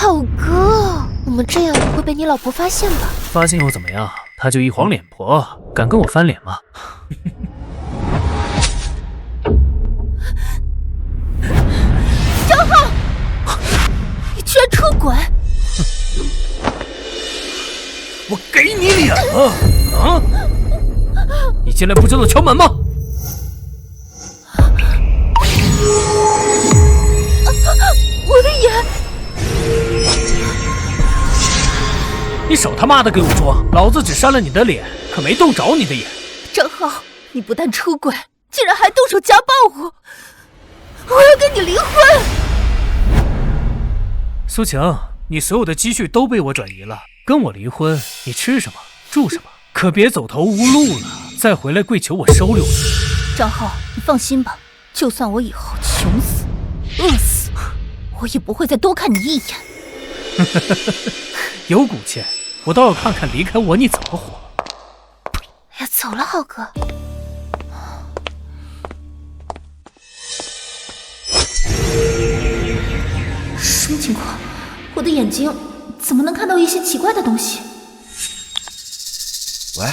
好哥，我们这样不会被你老婆发现吧？发现又怎么样？她就一黄脸婆，敢跟我翻脸吗？张浩，你居然出轨！我给你脸了啊！你进来不就能敲门吗？我的眼！你少他妈的给我装！老子只扇了你的脸，可没动着你的眼。张浩，你不但出轨，竟然还动手家暴我！我要跟你离婚！苏晴，你所有的积蓄都被我转移了，跟我离婚，你吃什么住什么？可别走投无路了，再回来跪求我收留你。张浩，你放心吧，就算我以后穷死、饿死，我也不会再多看你一眼。有骨气，我倒要看看离开我你怎么活。哎呀，走了，浩哥。什么情况？我的眼睛怎么能看到一些奇怪的东西？喂，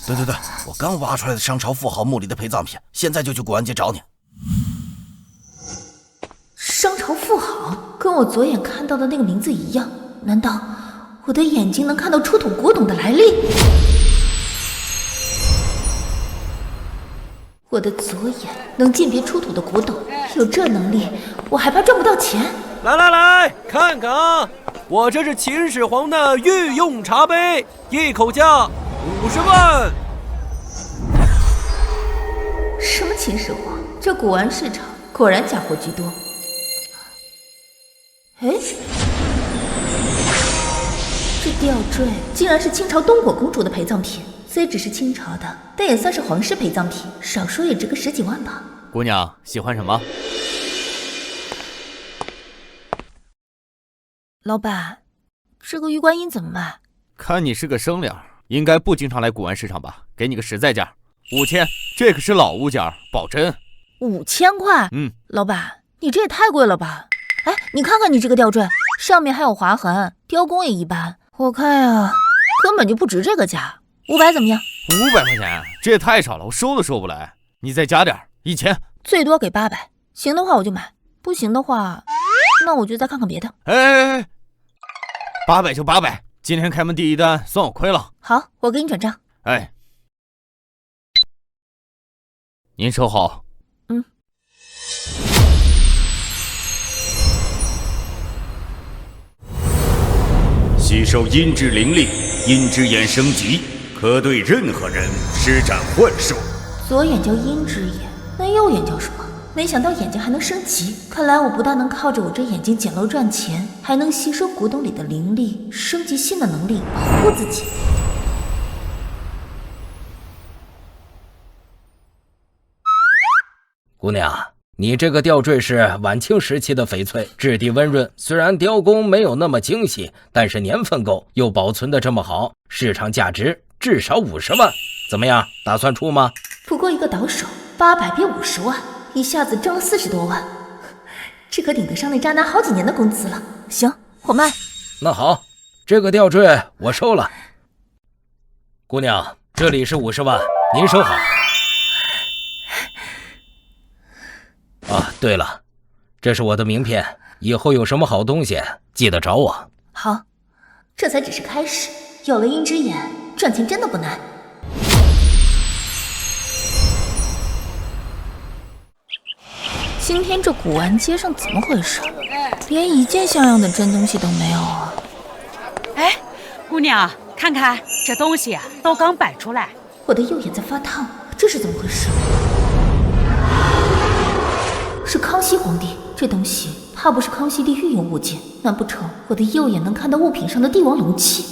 对，我刚挖出来的商朝富豪墓里的陪葬品，现在就去古玩街找你。商朝富豪，跟我左眼看到的那个名字一样，难道我的眼睛能看到出土古董的来历？我的左眼能鉴别出土的古董，有这能力，我还怕赚不到钱？来，看看啊，我这是秦始皇的御用茶杯，一口价50万。什么秦始皇？这古玩市场果然假货居多。哎，这吊坠竟然是清朝东果公主的陪葬品，虽只是清朝的，但也算是皇室陪葬品，少说也值个10几万吧。姑娘喜欢什么？老板，这个玉观音怎么卖？看你是个生脸，应该不经常来古玩市场吧？给你个实在价，5000，这可是老物件，保真。5000块？老板，你这也太贵了吧？哎，你看看你这个吊坠，上面还有划痕，雕工也一般，我看呀，根本就不值这个价。500怎么样？500块钱，这也太少了，我收都收不来。你再加点，1000，最多给800，行的话我就买，不行的话，那我就再看看别的。哎，800就800，今天开门第一单，算我亏了。好，我给你转账。哎，您收好。吸收阴之灵力，阴之眼升级，可对任何人施展幻术。左眼叫阴之眼，那右眼叫什么？没想到眼睛还能升级，看来我不但能靠着我这眼睛捡漏赚钱，还能吸收古董里的灵力，升级新的能力，保护自己。姑娘，你这个吊坠是晚清时期的翡翠，质地温润，虽然雕工没有那么精细，但是年份够，又保存得这么好，市场价值至少50万。怎么样，打算出吗？不过一个倒手，800变50万，一下子挣了40多万，这可顶得上那渣男好几年的工资了。行，我卖。那好，这个吊坠我收了。姑娘，这里是50万，您收好。啊，对了，这是我的名片，以后有什么好东西记得找我。好，这才只是开始，有了阴之眼，赚钱真的不难。今天这古玩街上怎么回事？连一件像样的真东西都没有啊！哎，姑娘，看看这东西啊，都刚摆出来。我的右眼在发烫，这是怎么回事？是康熙皇帝，这东西怕不是康熙帝御用物件，难不成我的右眼能看到物品上的帝王龙气？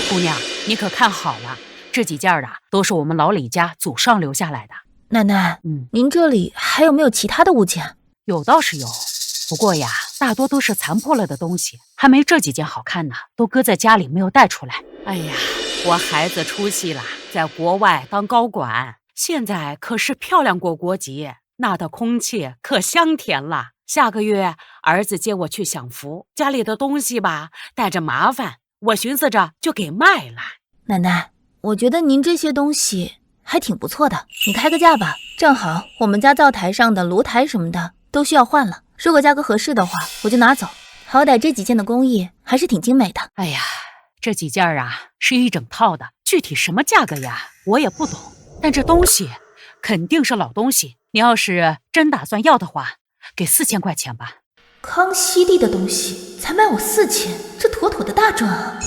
姑娘，你可看好了，这几件啊，都是我们老李家祖上留下来的。奶奶，您这里还有没有其他的物件？有倒是有，不过呀，大多都是残破了的东西，还没这几件好看呢，都搁在家里没有带出来。哎呀，我孩子出息了，在国外当高管，现在可是漂亮过国籍，那的空气可香甜了。下个月儿子接我去享福，家里的东西吧带着麻烦，我寻思着就给卖了。奶奶，我觉得您这些东西还挺不错的，你开个价吧。正好我们家灶台上的炉台什么的都需要换了，如果价格合适的话，我就拿走。好歹这几件的工艺还是挺精美的。哎呀，这几件啊是一整套的，具体什么价格呀我也不懂，但这东西肯定是老东西，你要是真打算要的话，给4000块钱吧。康熙帝的东西才卖我4000，这妥妥的大赚啊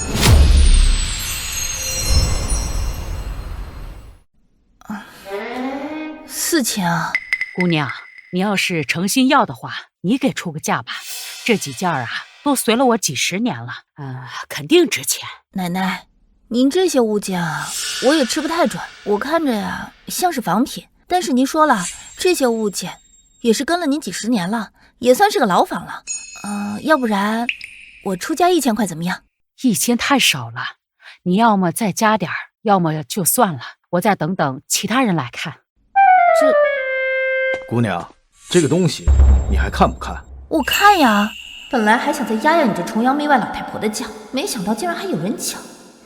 ！4000啊！姑娘，你要是诚心要的话，你给出个价吧。这几件啊都随了我几10年了，肯定值钱。奶奶，您这些物件啊，我也吃不太准，我看着呀像是仿品，但是您说了，这些物件也是跟了您几10年了，也算是个老仿了。要不然我出价1000块怎么样？1000太少了，你要么再加点儿，要么就算了，我再等等其他人来看。姑娘，这个东西你还看不看？我看呀，本来还想再压压你这崇洋媚外老太婆的价，没想到竟然还有人抢。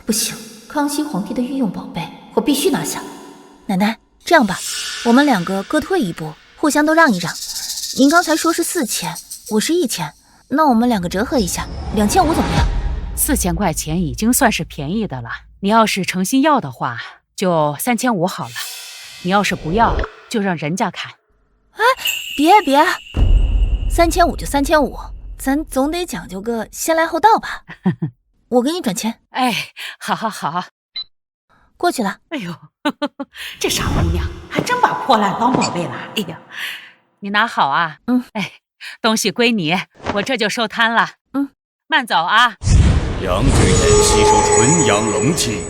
不行，康熙皇帝的御用宝贝，我必须拿下。奶奶，这样吧，我们2个各退一步，互相都让一让。您刚才说是4000，我是1000，那我们2个折合一下，2500怎么样？4000块钱已经算是便宜的了，你要是诚心要的话，就3500好了。你要是不要，就让人家看。哎，别，3500就3500，咱总得讲究个先来后到吧。我给你转钱。哎，好，过去了。哎呦，这傻姑娘还真把破烂当宝贝了。哎呀，你拿好啊。哎，东西归你，我这就收摊了。慢走啊。杨志远吸收纯阳龙气。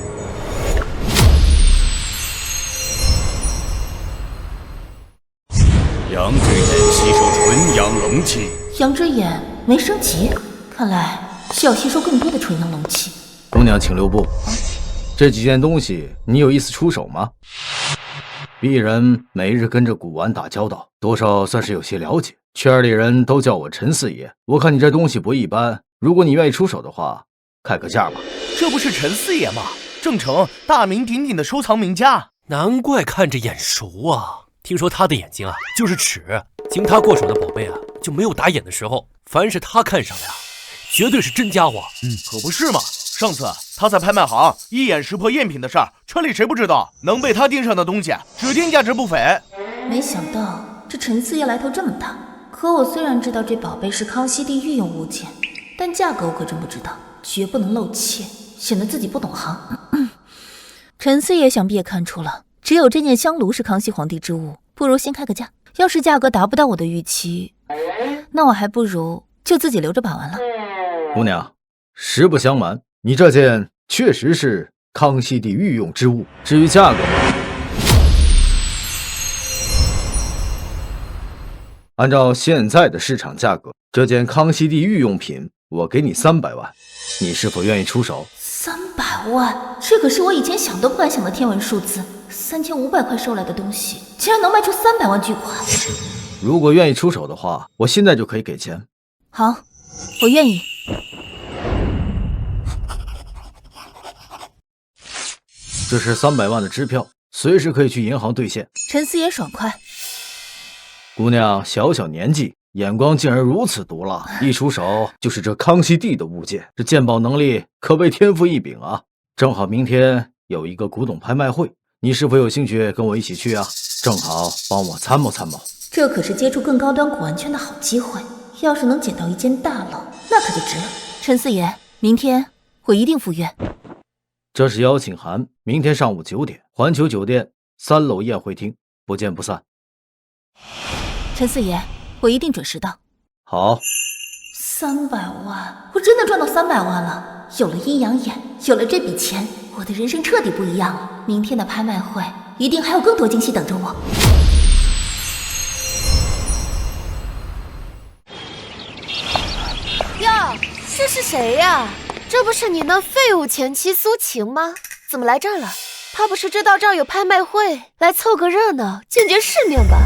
杨志远吸收纯阳龙气。杨之眼没升级，看来需要吸收更多的纯阳龙气。姑娘请留步。这几件东西你有意思出手吗？鄙人每日跟着古玩打交道，多少算是有些了解。圈里人都叫我陈四爷，我看你这东西不一般，如果你愿意出手的话，开个价吧。这不是陈四爷吗？郑成大名鼎鼎的收藏名家，难怪看着眼熟啊！听说他的眼睛啊就是尺，经他过手的宝贝啊就没有打眼的时候，凡是他看上的呀，绝对是真家伙。可不是嘛！上次他在拍卖行一眼识破赝品的事儿，村里谁不知道？能被他盯上的东西，指定价值不菲。没想到这陈四爷来头这么大。可我虽然知道这宝贝是康熙帝御用物件，但价格我可真不知道，绝不能露怯，显得自己不懂行。陈四爷想必也看出了，只有这件香炉是康熙皇帝之物，不如先开个价。要是价格达不到我的预期，那我还不如就自己留着把玩了。姑娘，实不相瞒，你这件确实是康熙帝御用之物。至于价格，按照现在的市场价格，这件康熙帝御用品我给你300万，你是否愿意出手？300万，这可是我以前想都不敢想的天文数字。3500块收来的东西，竟然能卖出300万巨款。如果愿意出手的话，我现在就可以给钱。好，我愿意。这是300万的支票，随时可以去银行兑现。陈四爷爽快。姑娘小小年纪，眼光竟然如此毒辣，一出手就是这康熙帝的物件，这鉴宝能力可谓天赋异禀啊！正好明天有一个古董拍卖会，你是否有兴趣跟我一起去啊？正好帮我参谋参谋。这可是接触更高端古玩圈的好机会，要是能捡到一间大楼，那可就值了。陈四爷，明天我一定赴约。这是邀请函，明天上午9点，环球酒店3楼宴会厅，不见不散。陈四爷，我一定准时到。好。300万，我真的赚到300万了！有了阴阳眼，有了这笔钱，我的人生彻底不一样了。明天的拍卖会一定还有更多惊喜等着我。哟，这是谁呀？这不是你那废物前妻苏晴吗？怎么来这儿了？他不是知道这儿有拍卖会，来凑个热闹，见见世面吧？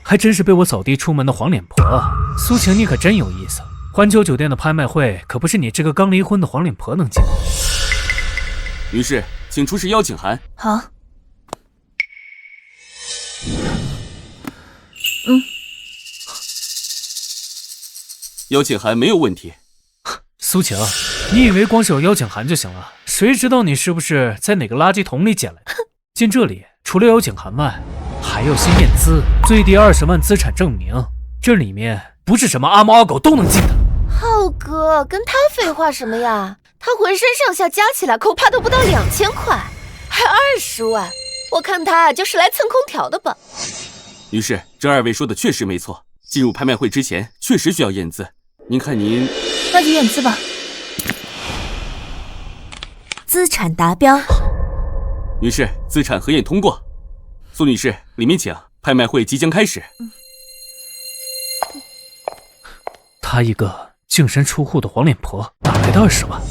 还真是被我扫地出门的黄脸婆啊！苏晴，你可真有意思。环球酒店的拍卖会可不是你这个刚离婚的黄脸婆能进的。女士，请出示邀请函。好。邀请函没有问题。苏晴，你以为光是有邀请函就行了？谁知道你是不是在哪个垃圾桶里捡来的？进这里除了邀请函外，还要先验资，最低20万资产证明。这里面不是什么阿猫阿狗都能进的。浩哥，跟他废话什么呀？他浑身上下加起来恐怕都不到2000块，还20万，我看他就是来蹭空调的吧。女士，这2位说的确实没错，进入拍卖会之前确实需要验资。您看您……那就验资吧。资产达标。女士，资产核验通过。苏女士，里面请，拍卖会即将开始。她一个净身出户的黄脸婆，哪来的20万？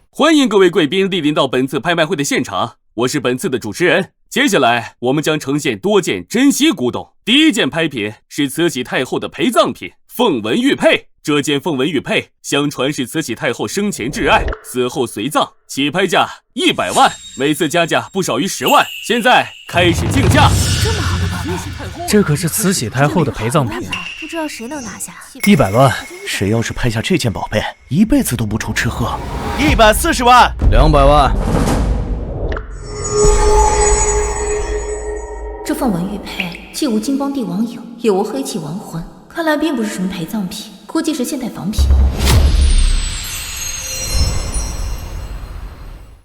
欢迎各位贵宾莅临到本次拍卖会的现场，我是本次的主持人。接下来我们将呈现多件珍稀古董。第一件拍品是慈禧太后的陪葬品凤纹玉佩。这件凤纹玉佩相传是慈禧太后生前挚爱，死后随葬，起拍价100万，每次加价不少于10万。现在开始竞价。这么好的宝贝，这可是慈禧太后的陪葬品，不知道谁能拿下。100万，谁要是拍下这件宝贝，一辈子都不愁吃喝。140万，200万。这凤纹玉佩既无金光帝王影，也无黑气亡魂，看来并不是什么陪葬品，估计是现代仿品。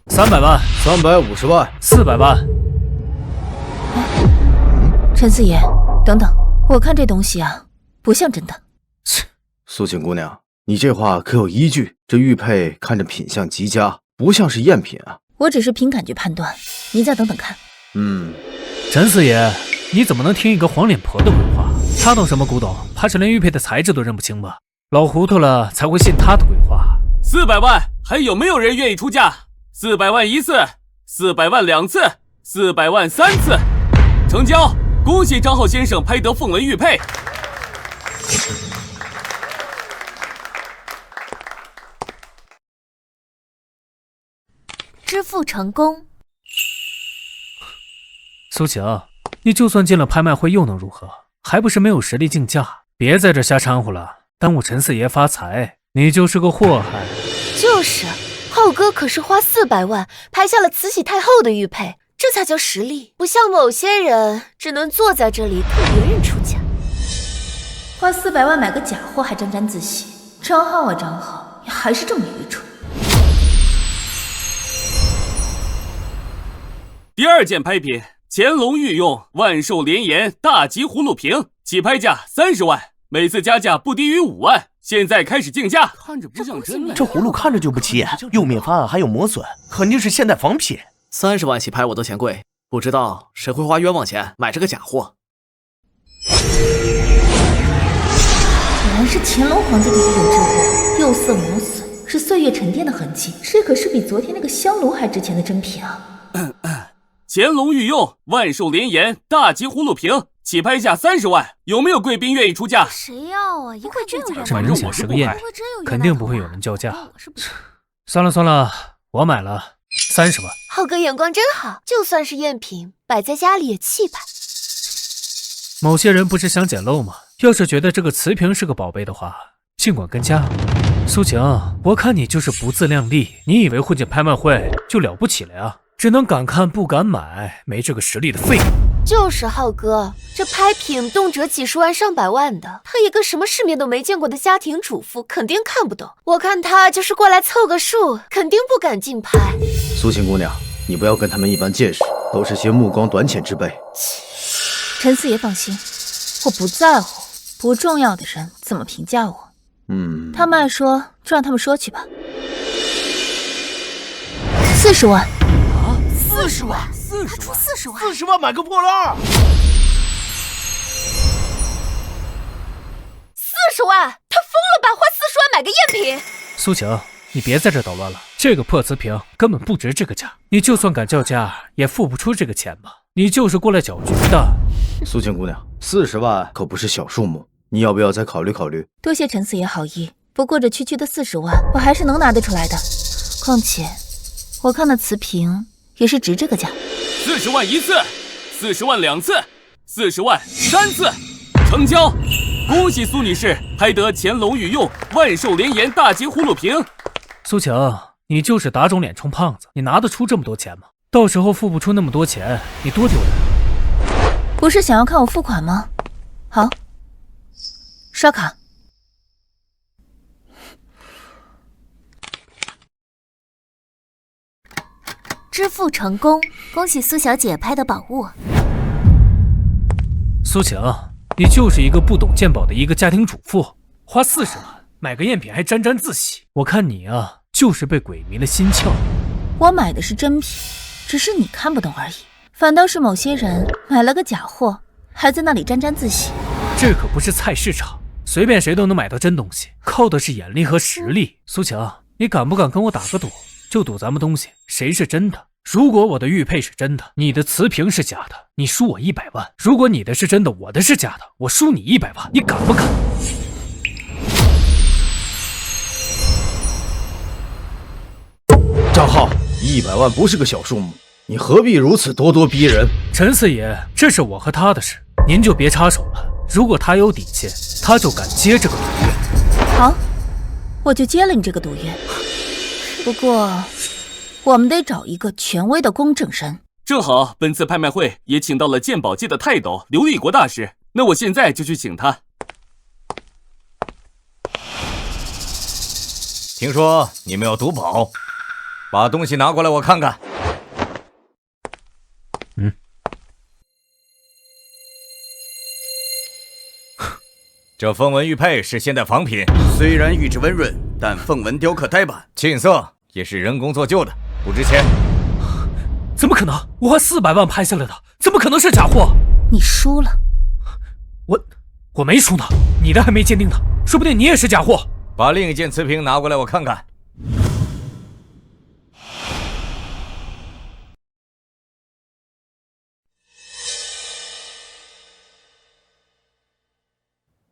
300万，350万，400万。陈四爷，等等，我看这东西啊，不像真的。苏晴姑娘，你这话可有依据？这玉佩看着品相极佳，不像是赝品啊。我只是凭感觉判断，你再等等看。陈四爷，你怎么能听一个黄脸婆的鬼话？他懂什么古董？怕是连玉佩的材质都认不清吧？老糊涂了才会信他的鬼话。400万，还有没有人愿意出价？400万1次，400万2次，400万3次，成交！恭喜张浩先生拍得凤纹玉佩。支付成功。苏晴，你就算进了拍卖会又能如何？还不是没有实力竞价？别在这瞎掺和了，耽误陈四爷发财，你就是个祸害。就是，浩哥可是花400万拍下了慈禧太后的玉佩，这才叫实力，不像某些人只能坐在这里看别人出价。花400万买个假货还沾沾自喜，张浩啊张浩，你还是这么愚蠢。第2件拍品，乾隆御用万寿莲颜大吉葫芦瓶，起拍价30万，每次加价不低于5万。现在开始竞价。看着不像真的，这葫芦看着就不起眼，釉面发暗还有磨损，肯定是现代仿品。30万起拍我都嫌贵，不知道谁会花冤枉钱买这个假货。果然是乾隆皇帝的御用之物，釉色磨损，是岁月沉淀的痕迹，这可是比昨天那个香炉还值钱的珍品啊！乾隆御用万寿莲颜大吉葫芦瓶，起拍价30万，有没有贵宾愿意出价？谁要啊？一看这样，这明显是个赝品，肯定不会有人叫价。算了算了，我买了30万。浩哥眼光真好，就算是赝品，摆在家里也气派。某些人不是想捡漏吗？要是觉得这个瓷瓶是个宝贝的话，尽管跟价。苏晴，我看你就是不自量力，你以为混进拍卖会就了不起了呀？只能敢看不敢买，没这个实力的废物。就是浩哥，这拍品动辄几十万上百万的，他一个什么世面都没见过的家庭主妇肯定看不懂。我看他就是过来凑个数，肯定不敢竞拍。苏晴姑娘，你不要跟他们一般见识，都是些目光短浅之辈。陈四爷放心，我不在乎不重要的人怎么评价我。他们爱说就让他们说去吧。40万。40万，他出40万，40万买个破烂。40万，他疯了吧？花40万买个赝品？苏晴，你别在这捣乱了，这个破瓷瓶根本不值这个价，你就算敢叫价，也付不出这个钱吧？你就是过来搅局的。苏晴姑娘，40万可不是小数目，你要不要再考虑考虑？多谢陈四爷好意，不过这区区的40万，我还是能拿得出来的。况且，我看那瓷瓶也是值这个价。40万1次，40万2次，40万3次，成交！恭喜苏女士拍得乾隆御用万寿连延大吉葫芦瓶。苏晴，你就是打肿脸充胖子，你拿得出这么多钱吗？到时候付不出那么多钱，你多丢人！不是想要看我付款吗？好，刷卡。支付成功，恭喜苏小姐拍的宝物。苏晴，你就是一个不懂鉴宝的一个家庭主妇，花40万买个赝品还沾沾自喜，我看你啊，就是被鬼迷了心窍。我买的是真品，只是你看不懂而已。反倒是某些人买了个假货，还在那里沾沾自喜。这可不是菜市场，随便谁都能买到真东西，靠的是眼力和实力。苏晴，你敢不敢跟我打个赌？就赌咱们东西谁是真的。如果我的玉佩是真的，你的瓷瓶是假的，你输我100万；如果你的是真的，我的是假的，我输你100万，你敢不敢？张浩，100万不是个小数目，你何必如此咄咄逼人？陈四爷，这是我和他的事，您就别插手了。如果他有底线，他就敢接这个赌约。好，我就接了你这个赌约。不过，我们得找一个权威的公证人。正好本次拍卖会也请到了鉴宝界的泰斗刘立国大师，那我现在就去请他。听说你们要赌宝，把东西拿过来我看看。这凤纹玉佩是现代仿品，虽然玉质温润，但凤纹雕刻呆板，沁色也是人工做旧的，不值钱。怎么可能？我花400万拍下来的，怎么可能是假货？你输了。我没输呢，你的还没鉴定呢，说不定你也是假货。把另一件瓷瓶拿过来我看看。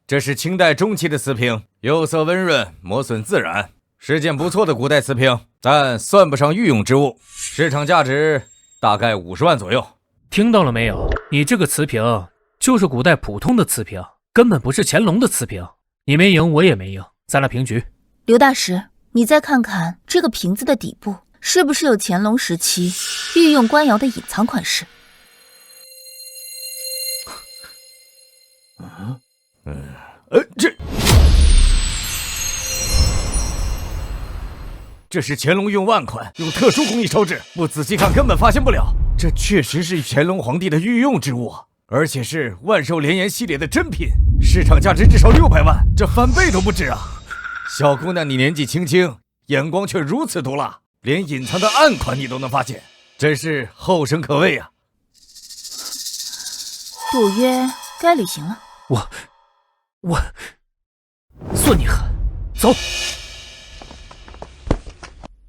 这是清代中期的瓷瓶，釉色温润，磨损自然，是件不错的古代瓷瓶，但算不上御用之物，市场价值大概50万左右。听到了没有？你这个瓷瓶就是古代普通的瓷瓶，根本不是乾隆的瓷瓶。你没赢，我也没赢，咱俩平局。刘大师，你再看看这个瓶子的底部，是不是有乾隆时期御用官窑的隐藏款式？这是乾隆用万款，用特殊工艺烧制，不仔细看根本发现不了。这确实是乾隆皇帝的御用之物，而且是万寿连延系列的珍品，市场价值至少600万，这翻倍都不止啊！小姑娘，你年纪轻轻，眼光却如此毒辣，连隐藏的暗款你都能发现，真是后生可畏啊！赌约该履行了。我算你狠，走。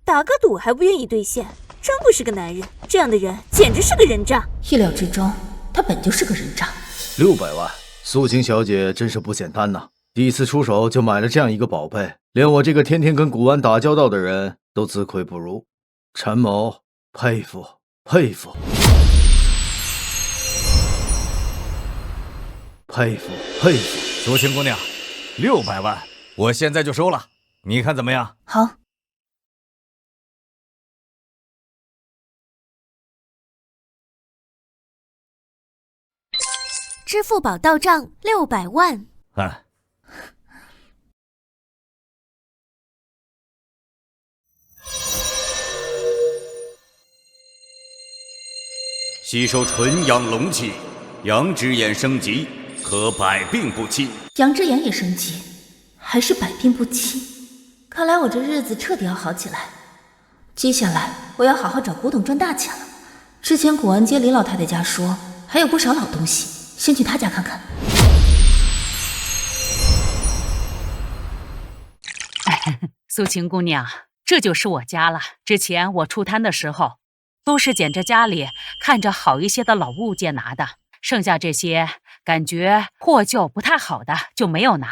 打个赌还不愿意兑现，真不是个男人。这样的人简直是个人渣。意料之中，他本就是个人渣。600万，苏晴小姐真是不简单呐！第一次出手就买了这样一个宝贝，连我这个天天跟古玩打交道的人都自愧不如。陈某佩服佩服佩服佩服！苏晴姑娘，600万，我现在就收了，你看怎么样？好。支付宝到账600万。吸收纯阳龙气，阳之眼升级，可百病不侵。阳之眼也升级，还是百病不侵。看来我这日子彻底要好起来。接下来我要好好找古董赚大钱了。之前古玩街李老太太家说还有不少老东西，先去她家看看。苏晴姑娘，这就是我家了。之前我出摊的时候，都是捡着家里看着好一些的老物件拿的，剩下这些感觉破旧不太好的就没有拿。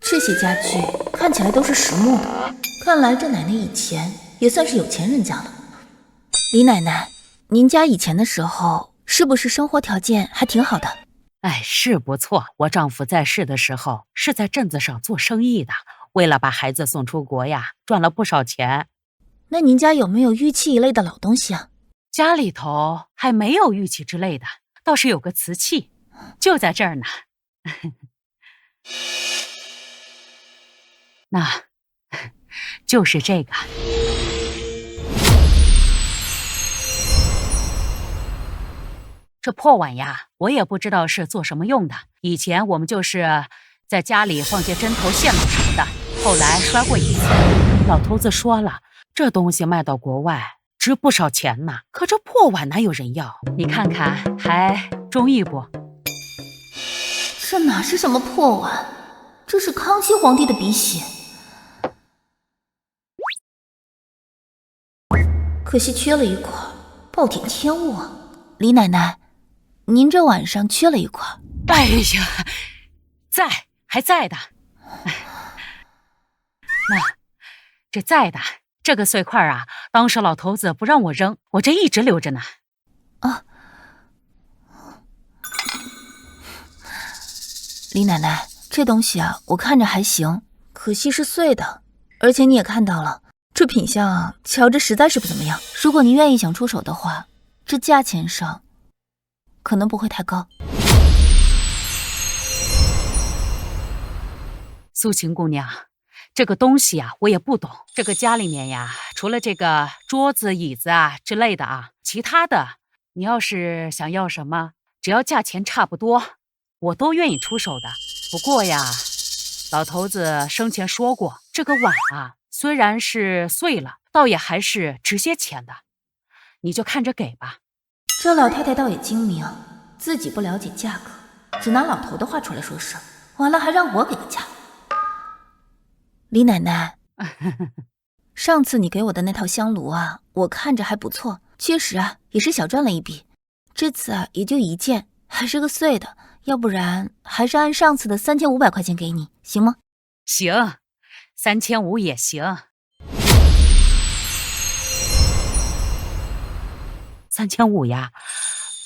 这些家具看起来都是实木的，看来这奶奶以前也算是有钱人家了。李奶奶，您家以前的时候是不是生活条件还挺好的？哎，是不错。我丈夫在世的时候是在镇子上做生意的，为了把孩子送出国呀，赚了不少钱。那您家有没有玉器一类的老东西啊？家里头还没有玉器之类的，倒是有个瓷器，就在这儿呢。那就是这个。这破碗呀，我也不知道是做什么用的。以前我们就是在家里放些针头线脑什么的，后来摔过一次，老头子说了，这东西卖到国外值不少钱呢。可这破碗哪有人要？你看看，还中意不？这哪是什么破碗，这是康熙皇帝的笔血。可惜缺了一块，暴殄天物啊！李奶奶，您这碗上缺了一块。哎呀，还在的。那这在的这个碎块啊，当时老头子不让我扔，我这一直留着呢。啊，李奶奶，这东西啊，我看着还行，可惜是碎的，而且你也看到了。这品相啊，瞧着实在是不怎么样。如果您愿意想出手的话，这价钱上可能不会太高。苏晴姑娘，这个东西啊，我也不懂。这个家里面呀，除了这个桌子、椅子啊之类的啊，其他的你要是想要什么，只要价钱差不多，我都愿意出手的。不过呀，老头子生前说过，这个碗啊，虽然是碎了，倒也还是值些钱的，你就看着给吧。这老太太倒也精明，自己不了解价格，只拿老头的话出来说事，完了还让我给个价。李奶奶，上次你给我的那套香炉啊，我看着还不错，确实啊，也是小赚了一笔。这次啊，也就一件，还是个碎的，要不然还是按上次的3500块钱给你，行吗？行，3500也行。3500呀，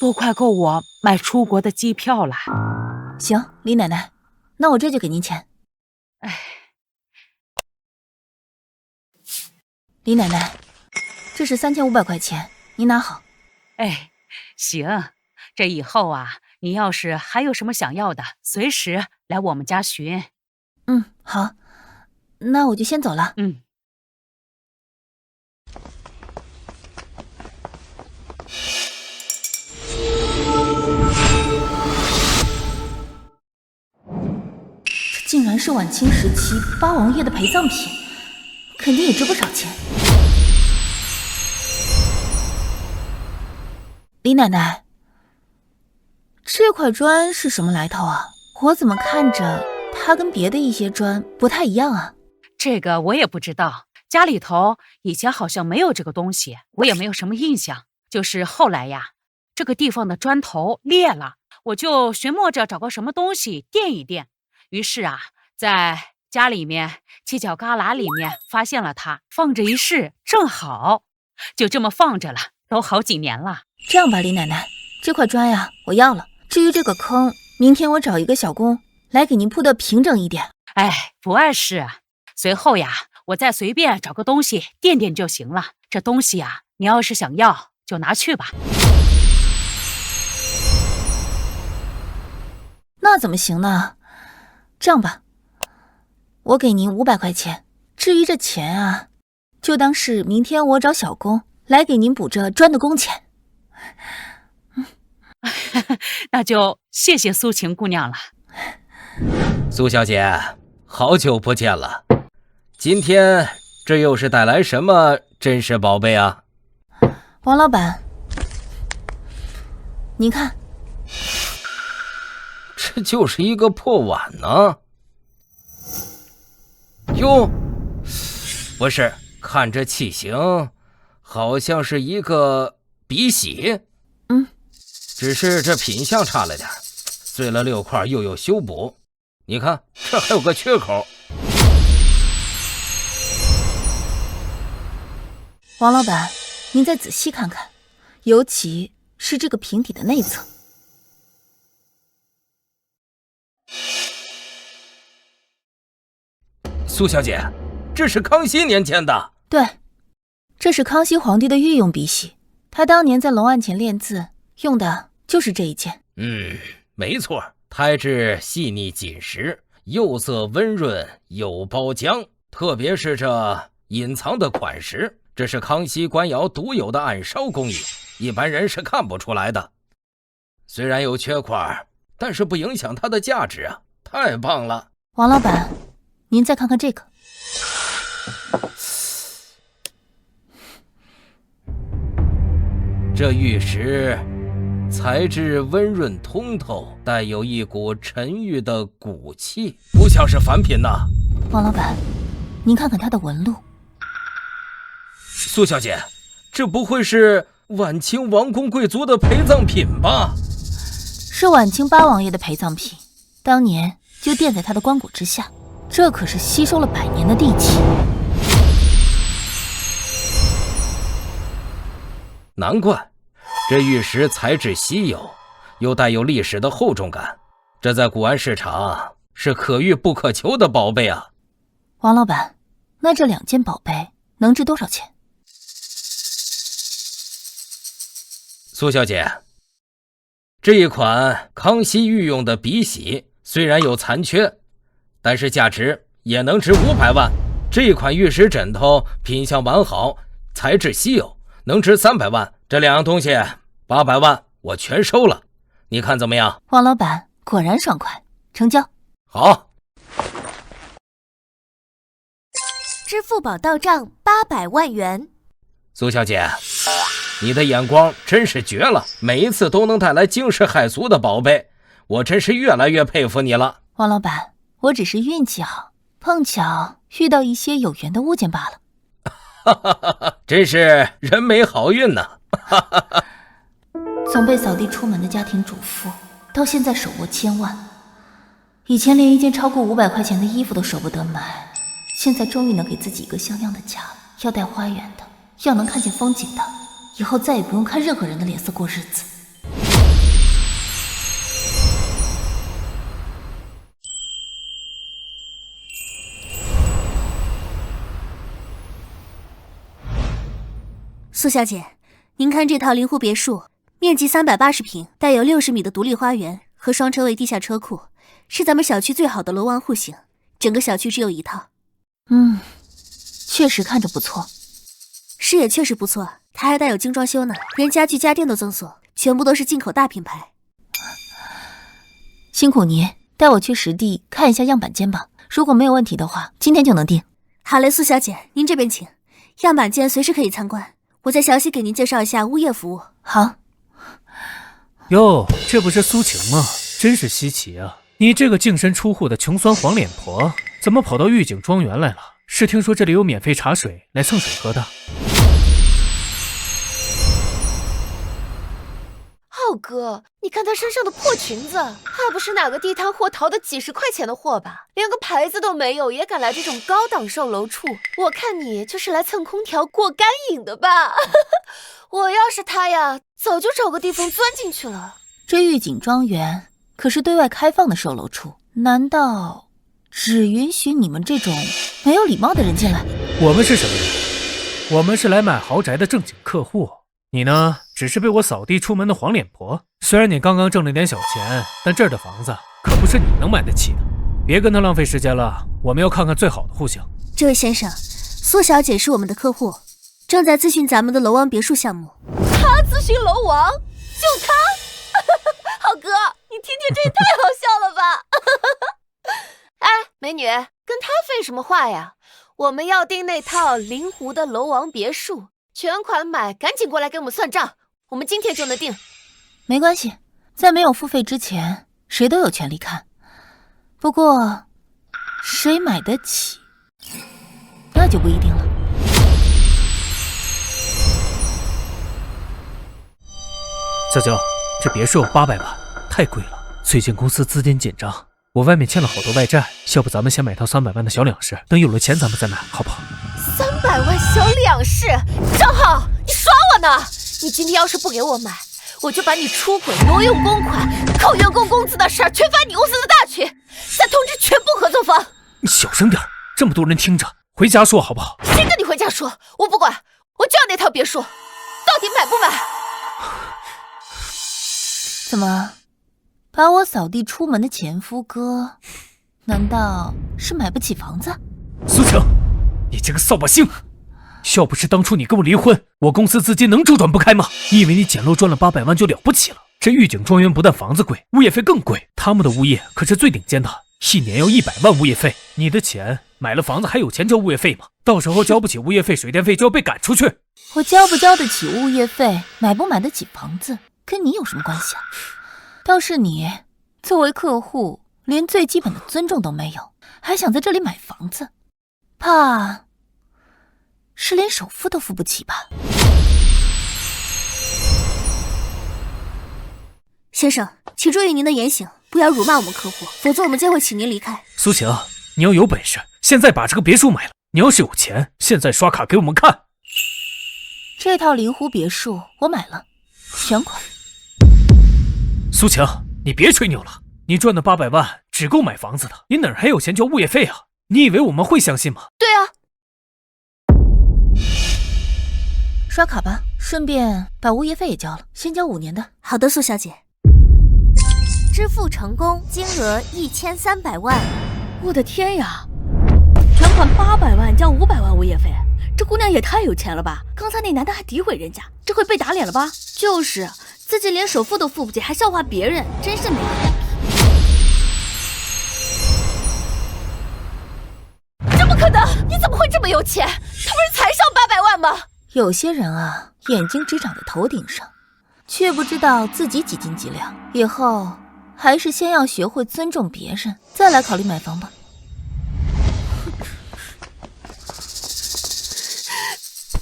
都快够我买出国的机票了。行，李奶奶，那我这就给您钱。哎，李奶奶，这是3500块钱，您拿好。哎，行，这以后啊，你要是还有什么想要的，随时来我们家寻。嗯，好，那我就先走了。嗯。这竟然是晚清时期八王爷的陪葬品，肯定也值不少钱。李奶奶，这块砖是什么来头啊？我怎么看着它跟别的一些砖不太一样啊？这个我也不知道，家里头以前好像没有这个东西，我也没有什么印象。就是后来呀，这个地方的砖头裂了，我就寻摸着找个什么东西垫一垫，于是啊，在家里面犄角旮旯里面发现了它，放着一试，正好就这么放着了，都好几年了。这样吧，李奶奶，这块砖呀我要了，至于这个坑，明天我找一个小工来给您铺得平整一点。哎，不碍事啊，随后呀，我再随便找个东西垫垫就行了。这东西呀，你要是想要就拿去吧。那怎么行呢？这样吧，我给您500块钱，至于这钱啊，就当是明天我找小工来给您补这砖的工钱。那就谢谢苏晴姑娘了。苏小姐，好久不见了，今天这又是带来什么珍实宝贝啊？王老板，您看，这就是一个破碗呢。哟，不是，看这器型，好像是一个笔洗。只是这品相差了点，碎了6块，又有修补。你看，这还有个缺口。王老板，您再仔细看看，尤其是这个瓶底的内侧。苏小姐，这是康熙年间的。对，这是康熙皇帝的御用笔洗，他当年在龙案前练字用的就是这一件。没错，胎质细腻紧实，釉色温润有包浆，特别是这隐藏的款式，这是康熙官窑独有的暗烧工艺，一般人是看不出来的。虽然有缺块，但是不影响它的价值啊！太棒了，王老板，您再看看这个。这玉石材质温润通透，带有一股沉郁的骨气，不像是凡品呐。王老板，您看看它的纹路。苏小姐，这不会是晚清王公贵族的陪葬品吧？是晚清八王爷的陪葬品，当年就垫在他的棺椁之下，这可是吸收了100年的地气。难怪这玉石材质稀有，又带有历史的厚重感，这在古玩市场是可遇不可求的宝贝啊！王老板，那这2件宝贝能值多少钱？苏小姐，这一款康熙御用的笔洗虽然有残缺，但是价值也能值500万。这一款玉石枕头品相完好，材质稀有，能值300万。这2样东西800万我全收了，你看怎么样？王老板果然爽快，成交。好。支付宝到账800万元。苏小姐，你的眼光真是绝了，每一次都能带来惊世骇俗的宝贝，我真是越来越佩服你了。王老板，我只是运气好，碰巧遇到一些有缘的物件罢了。真是人没好运呢。从被扫地出门的家庭主妇，到现在手握千万，以前连一件超过500块钱的衣服都舍不得买，现在终于能给自己一个像样的家，要带花园的，要能看见风景的，以后再也不用看任何人的脸色过日子。苏小姐，您看这套灵湖别墅，面积380平，带有60米的独立花园和双车位地下车库，是咱们小区最好的楼王户型，整个小区只有一套。确实看着不错。是也确实不错，它还带有精装修呢，连家具家电都赠送，全部都是进口大品牌。辛苦您，带我去实地看一下样板间吧，如果没有问题的话，今天就能定。好嘞，苏小姐，您这边请，样板间随时可以参观。我再详细给您介绍一下物业服务。好。哟，这不是苏晴吗？真是稀奇啊！你这个净身出户的穷酸黄脸婆，怎么跑到御景庄园来了？是听说这里有免费茶水，来蹭水喝的？浩哥，你看她身上的破裙子，怕不是哪个地摊货淘的几10块钱的货吧？连个牌子都没有，也敢来这种高档售楼处？我看你就是来蹭空调过干瘾的吧？我要是他呀，早就找个地方钻进去了。这御景庄园可是对外开放的售楼处，难道只允许你们这种没有礼貌的人进来？我们是什么人？我们是来买豪宅的正经客户。你呢，只是被我扫地出门的黄脸婆。虽然你刚刚挣了点小钱，但这儿的房子可不是你能买得起的。别跟他浪费时间了，我们要看看最好的户型。这位先生，苏小姐是我们的客户，正在咨询咱们的楼王别墅项目。他咨询楼王？就他？浩哥，你听听，这也太好笑了吧！哎，美女，跟他废什么话呀？我们要订那套灵湖的楼王别墅，全款买，赶紧过来给我们算账，我们今天就能订。没关系，在没有付费之前，谁都有权利看。不过，谁买得起，那就不一定了。娇娇，这别墅800万，太贵了。最近公司资金紧张，我外面欠了好多外债，要不咱们先买套300万的小两室，等有了钱咱们再买，好不好？300万小两室，张浩，你耍我呢？你今天要是不给我买，我就把你出轨、挪用公款、扣员工工资的事儿全发你公司的大群，再通知全部合作方。你小声点，这么多人听着，回家说好不好？谁跟你回家说？我不管，我就要那套别墅，到底买不买？怎么，把我扫地出门的前夫哥，难道是买不起房子？苏晴，你这个扫把星！要不是当初你跟我离婚，我公司资金能周转不开吗？你以为你捡漏赚了800万就了不起了？这御景庄园不但房子贵，物业费更贵，他们的物业可是最顶尖的，一年要100万物业费。你的钱买了房子还有钱交物业费吗？到时候交不起物业费、水电费就要被赶出去。我交不交得起物业费，买不买得起房子，跟你有什么关系啊？倒是你作为客户，连最基本的尊重都没有，还想在这里买房子，怕是连首付都付不起吧？先生，请注意您的言行，不要辱骂我们客户，否则我们将会请您离开。苏晴，你要有本事，现在把这个别墅买了。你要是有钱，现在刷卡给我们看。这套灵湖别墅我买了，全款。苏晴，你别吹牛了，你赚的800万只够买房子的，你哪还有钱交物业费啊？你以为我们会相信吗？对啊，刷卡吧，顺便把物业费也交了，先交5年的。好的，苏小姐。支付成功，金额1300万。我的天呀！全款800万加500万物业费，这姑娘也太有钱了吧！刚才那男的还诋毁人家，这回被打脸了吧？就是，自己连首付都付不起，还笑话别人，真是没脸。怎么可能？你怎么会这么有钱？他不是才上800万吗？有些人啊，眼睛只长在头顶上，却不知道自己几斤几两。以后还是先要学会尊重别人，再来考虑买房吧。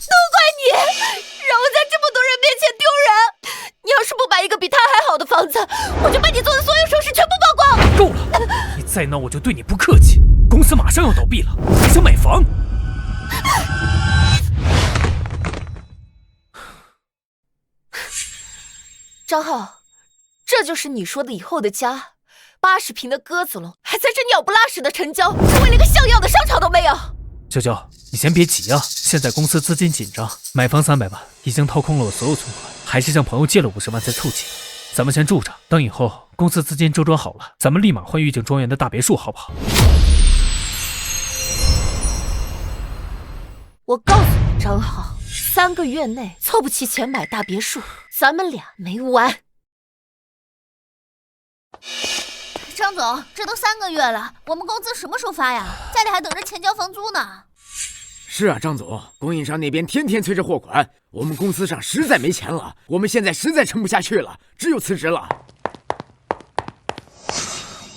都怪你，让我在这么多人面前丢人！你要是不买一个比他还好的房子，我就把你做的所有首饰全部曝光！够了！你再闹我就对你不客气。公司马上要倒闭了，你想买房？张浩，这就是你说的以后的家？80平的鸽子笼，还在这鸟不拉屎的城郊，周围连个像样的商场都没有。娇娇，你先别急啊，现在公司资金紧张，买房300万已经掏空了我所有存款，还是向朋友借了50万才凑齐的。咱们先住着，等以后公司资金周转好了，咱们立马换御景庄园的大别墅，好不好？我告诉你，张浩，3个月内凑不齐钱买大别墅，咱们俩没完。张总，这都3个月了，我们工资什么时候发呀？家里还等着钱交房租呢。是啊，张总，供应商那边天天催着货款，我们公司上实在没钱了，我们现在实在撑不下去了，只有辞职了。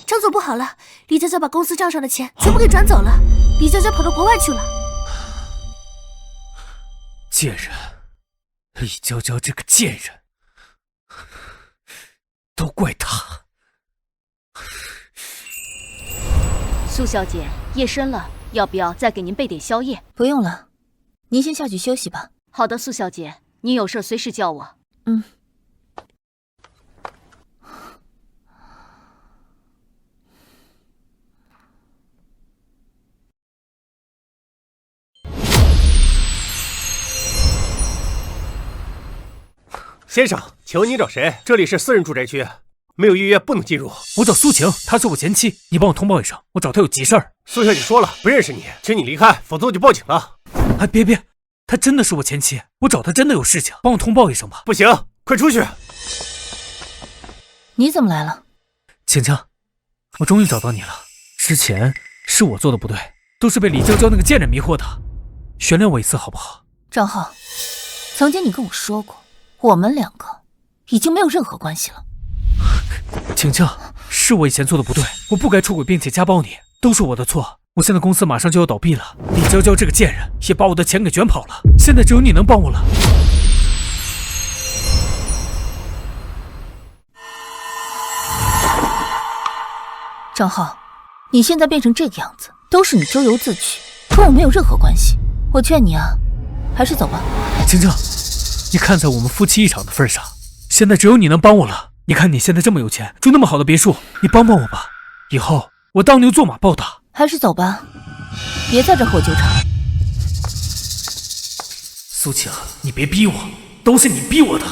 张总不好了，李娇娇把公司账上的钱全部给转走了，李娇娇跑到国外去了。贱人，李娇娇这个贱人，都怪她。苏小姐，夜深了，要不要再给您备点宵夜？不用了，您先下去休息吧。好的，苏小姐，您有事随时叫我。嗯。先生，请问你找谁？这里是私人住宅区，没有预约不能进入。我找苏晴，她是我前妻，你帮我通报一声，我找她有急事儿。苏小姐说了，不认识你，请你离开，否则我就报警了。哎，别，她真的是我前妻，我找她真的有事情，帮我通报一声吧。不行，快出去！你怎么来了？晴晴，我终于找到你了。之前是我做的不对，都是被李娇娇那个贱人迷惑的，原谅我一次好不好？张浩，曾经你跟我说过，我们2个已经没有任何关系了。晴晴，是我以前做的不对，我不该出轨并且家暴你，都是我的错。我现在公司马上就要倒闭了，李娇娇这个贱人也把我的钱给卷跑了，现在只有你能帮我了。张浩，你现在变成这个样子，都是你咎由自取，跟我没有任何关系。我劝你啊，还是走吧。晴晴，你看在我们夫妻一场的份上，现在只有你能帮我了。你看你现在这么有钱，住那么好的别墅，你帮帮我吧，以后我当牛做马报答。还是走吧，别在这和我纠缠。苏晴，你别逼我，都是你逼我的。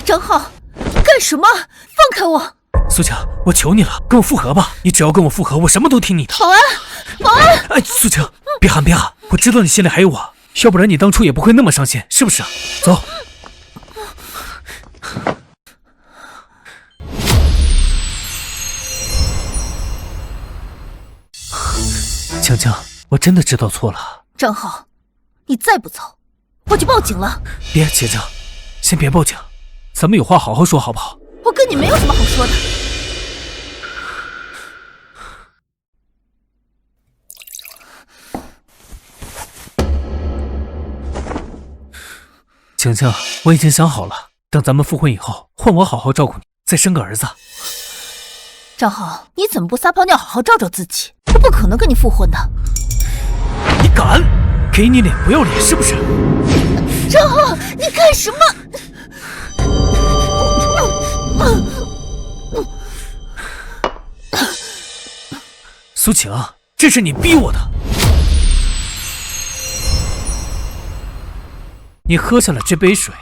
张浩，你干什么？放开我！苏晴，我求你了，跟我复合吧！你只要跟我复合，我什么都听你的。保安，保安！哎，苏晴，别喊，别喊！我知道你心里还有我，要不然你当初也不会那么伤心，是不是？走。晴晴，我真的知道错了。张浩，你再不走，我就报警了。别，晴晴，先别报警，咱们有话好好说，好不好？我跟你没有什么好说的。晴晴，我已经想好了，等咱们复婚以后，换我好好照顾你，再生个儿子。张浩，你怎么不撒泡尿好好照照自己？我不可能跟你复婚的。你敢？给你脸不要脸是不是？张浩，你干什么？苏晴，这是你逼我的。你喝下了这杯水，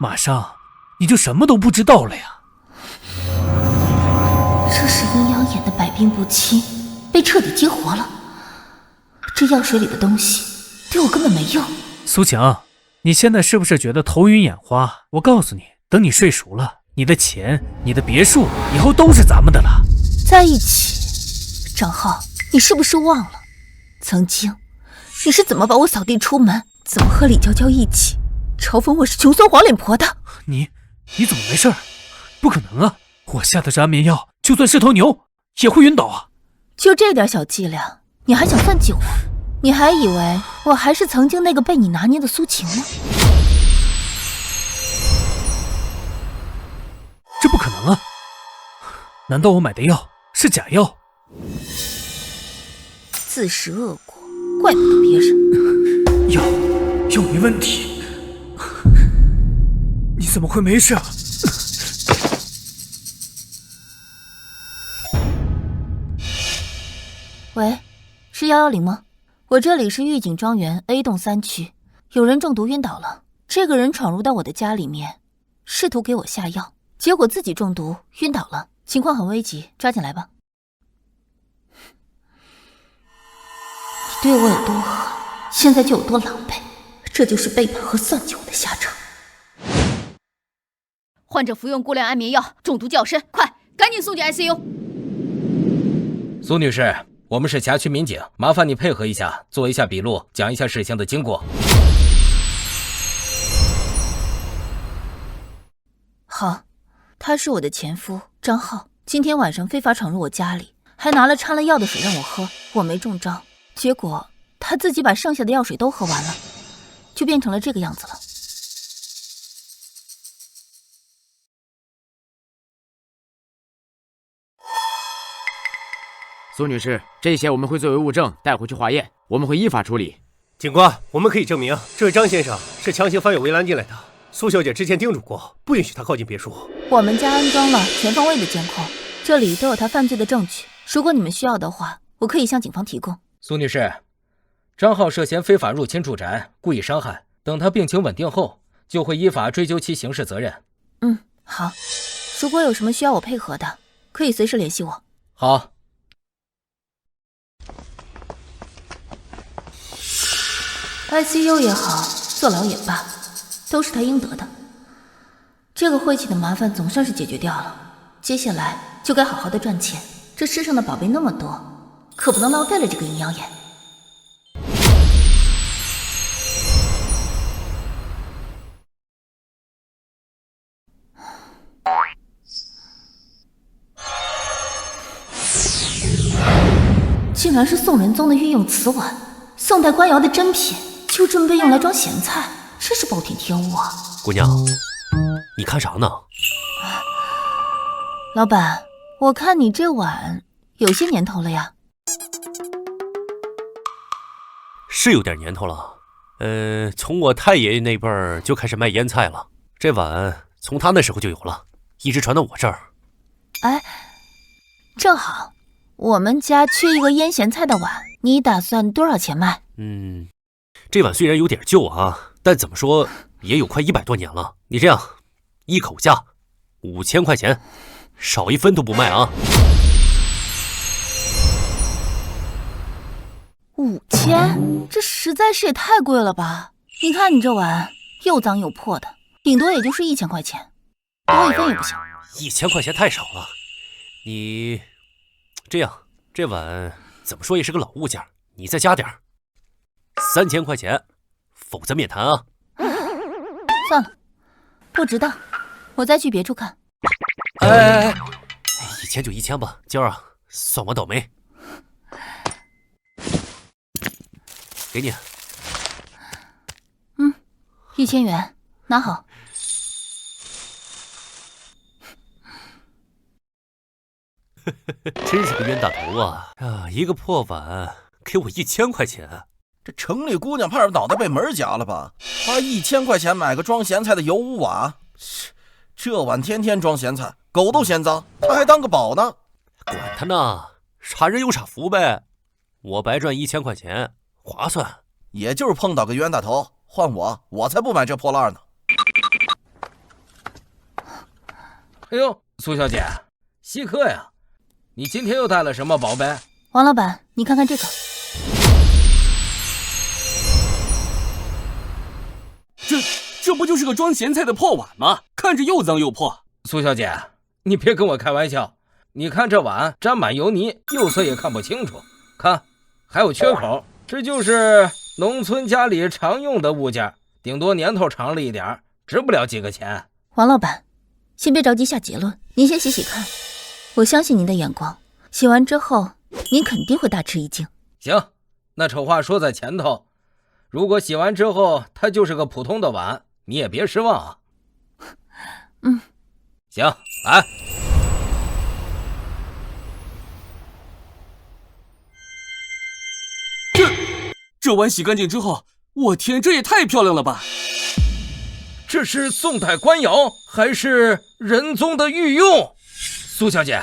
马上你就什么都不知道了呀。这是阴阳眼的百病不侵，被彻底激活了。这药水里的东西对我根本没用。苏晴，你现在是不是觉得头晕眼花？我告诉你，等你睡熟了，你的钱、你的别墅以后都是咱们的了。在一起，张浩，你是不是忘了，曾经你是怎么把我扫地出门，怎么和李娇娇一起嘲讽我是穷酸黄脸婆的？你怎么没事？不可能啊！我下的是安眠药，就算是头牛也会晕倒啊！就这点小伎俩，你还想算计我？你还以为我还是曾经那个被你拿捏的苏晴吗？这不可能啊！难道我买的药是假药？自食恶果，怪不得别人。药没问题，你怎么会没事？喂，是110吗？我这里是御景庄园 A 栋3区，有人中毒晕倒了。这个人闯入到我的家里面，试图给我下药，结果自己中毒晕倒了，情况很危急，抓紧来吧。你对我有多好，现在就有多狼狈，这就是背叛和算计我的下场。患者服用过量安眠药，中毒较深，快，赶紧送进 ICU。苏女士，我们是辖区民警，麻烦你配合一下，做一下笔录，讲一下事情的经过。好，他是我的前夫张浩，今天晚上非法闯入我家里，还拿了掺了药的水让我喝，我没中招，结果他自己把剩下的药水都喝完了，就变成了这个样子了。苏女士，这些我们会作为物证带回去化验，我们会依法处理。警官，我们可以证明，这位张先生是强行翻越围栏进来的。苏小姐之前叮嘱过，不允许他靠近别墅。我们家安装了全方位的监控，这里都有他犯罪的证据。如果你们需要的话，我可以向警方提供。苏女士，张浩涉嫌非法入侵住宅，故意伤害。等他病情稳定后，就会依法追究其刑事责任。好。如果有什么需要我配合的，可以随时联系我。好。ICU 也好，坐牢也罢，都是他应得的。这个晦气的麻烦总算是解决掉了，接下来就该好好的赚钱。这世上的宝贝那么多，可不能浪费了这个阴阳眼。竟然是宋仁宗的御用瓷碗，宋代官窑的珍品。就准备用来装咸菜，真是暴殄天物啊！姑娘，你看啥呢？老板，我看你这碗有些年头了呀。是有点年头了。从我太爷爷那辈儿就开始卖腌菜了，这碗从他那时候就有了，一直传到我这儿。哎，正好，我们家缺一个腌咸菜的碗，你打算多少钱卖？这碗虽然有点旧啊，但怎么说也有快100多年了。你这样，一口价5000块钱，少1分都不卖啊。5000，这实在是也太贵了吧？你看你这碗又脏又破的，顶多也就是1000块钱，多1分也不行。1000块钱太少了，你这样，这碗怎么说也是个老物件，你再加点，3000块钱，否则免谈啊。算了，不值当，我再去别处看。1000就1000吧，今儿啊，算我倒霉。给你。1000元，拿好。真是个冤大头啊！一个破碗给我1000块钱，这城里姑娘怕是脑袋被门夹了吧？花1000块钱买个装咸菜的油污瓦，这碗天天装咸菜，狗都嫌脏，他还当个宝呢。管他呢，傻人有傻福呗。我白赚1000块钱，划算。也就是碰到个冤大头，换我才不买这破烂呢。哎呦，苏小姐，稀客呀！你今天又带了什么宝贝？王老板，你看看这个。这不就是个装咸菜的破碗吗？看着又脏又破。苏小姐，你别跟我开玩笑。你看这碗沾满油泥，釉色也看不清楚，看还有缺口，这就是农村家里常用的物件，顶多年头长了一点，值不了几个钱。王老板，先别着急下结论，您先洗洗看。我相信您的眼光，洗完之后您肯定会大吃一惊。行，那丑话说在前头，如果洗完之后它就是个普通的碗，你也别失望啊。行，来。这碗洗干净之后，我天，这也太漂亮了吧！这是宋代官窑还是仁宗的御用？苏小姐，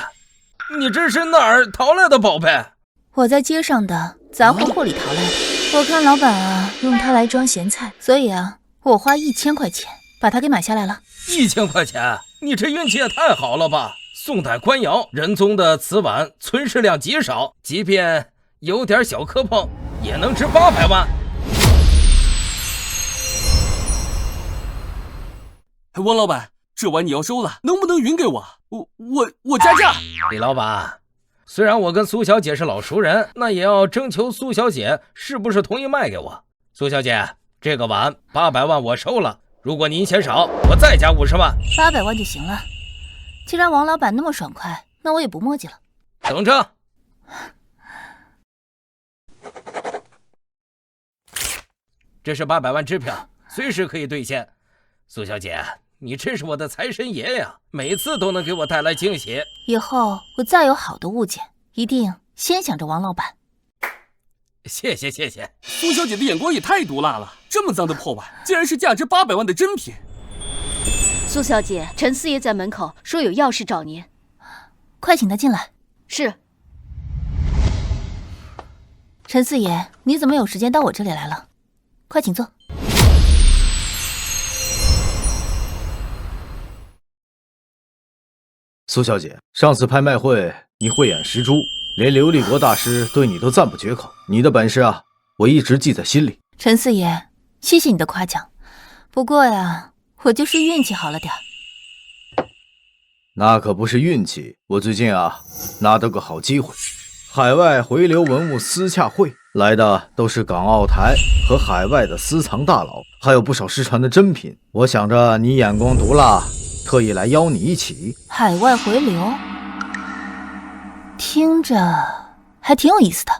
你这是哪儿淘来的宝贝？我在街上的杂货铺里淘来的。我看老板啊用它来装咸菜，所以啊我花1000块钱把它给买下来了。1000块钱？你这运气也太好了吧！宋代官窑仁宗的瓷碗存世量极少，即便有点小磕碰也能值800万。王老板，这碗你要收了，能不能匀给我？我加价。李老板，虽然我跟苏小姐是老熟人，那也要征求苏小姐是不是同意卖给我。苏小姐，这个碗800万我收了，如果您嫌少，我再加50万。800万就行了。既然王老板那么爽快，那我也不墨迹了。等着。这是800万支票，随时可以兑现。苏小姐，你真是我的财神爷呀，每次都能给我带来惊喜。以后我再有好的物件，一定先想着王老板。谢谢谢谢。苏小姐的眼光也太毒辣了，这么脏的破碗，竟然是价值800万的珍品。苏小姐，陈四爷在门口说有要事找您，快请他进来。是。陈四爷，你怎么有时间到我这里来了？快请坐。苏小姐，上次拍卖会你慧眼识珠，连琉璃国大师对你都赞不绝口，你的本事啊，我一直记在心里。陈四爷，谢谢你的夸奖，不过呀，我就是运气好了点。那可不是运气，我最近啊拿到个好机会，海外回流文物私洽会来的都是港澳台和海外的私藏大佬，还有不少失传的珍品。我想着你眼光毒辣，特意来邀你一起。海外回流，听着还挺有意思的。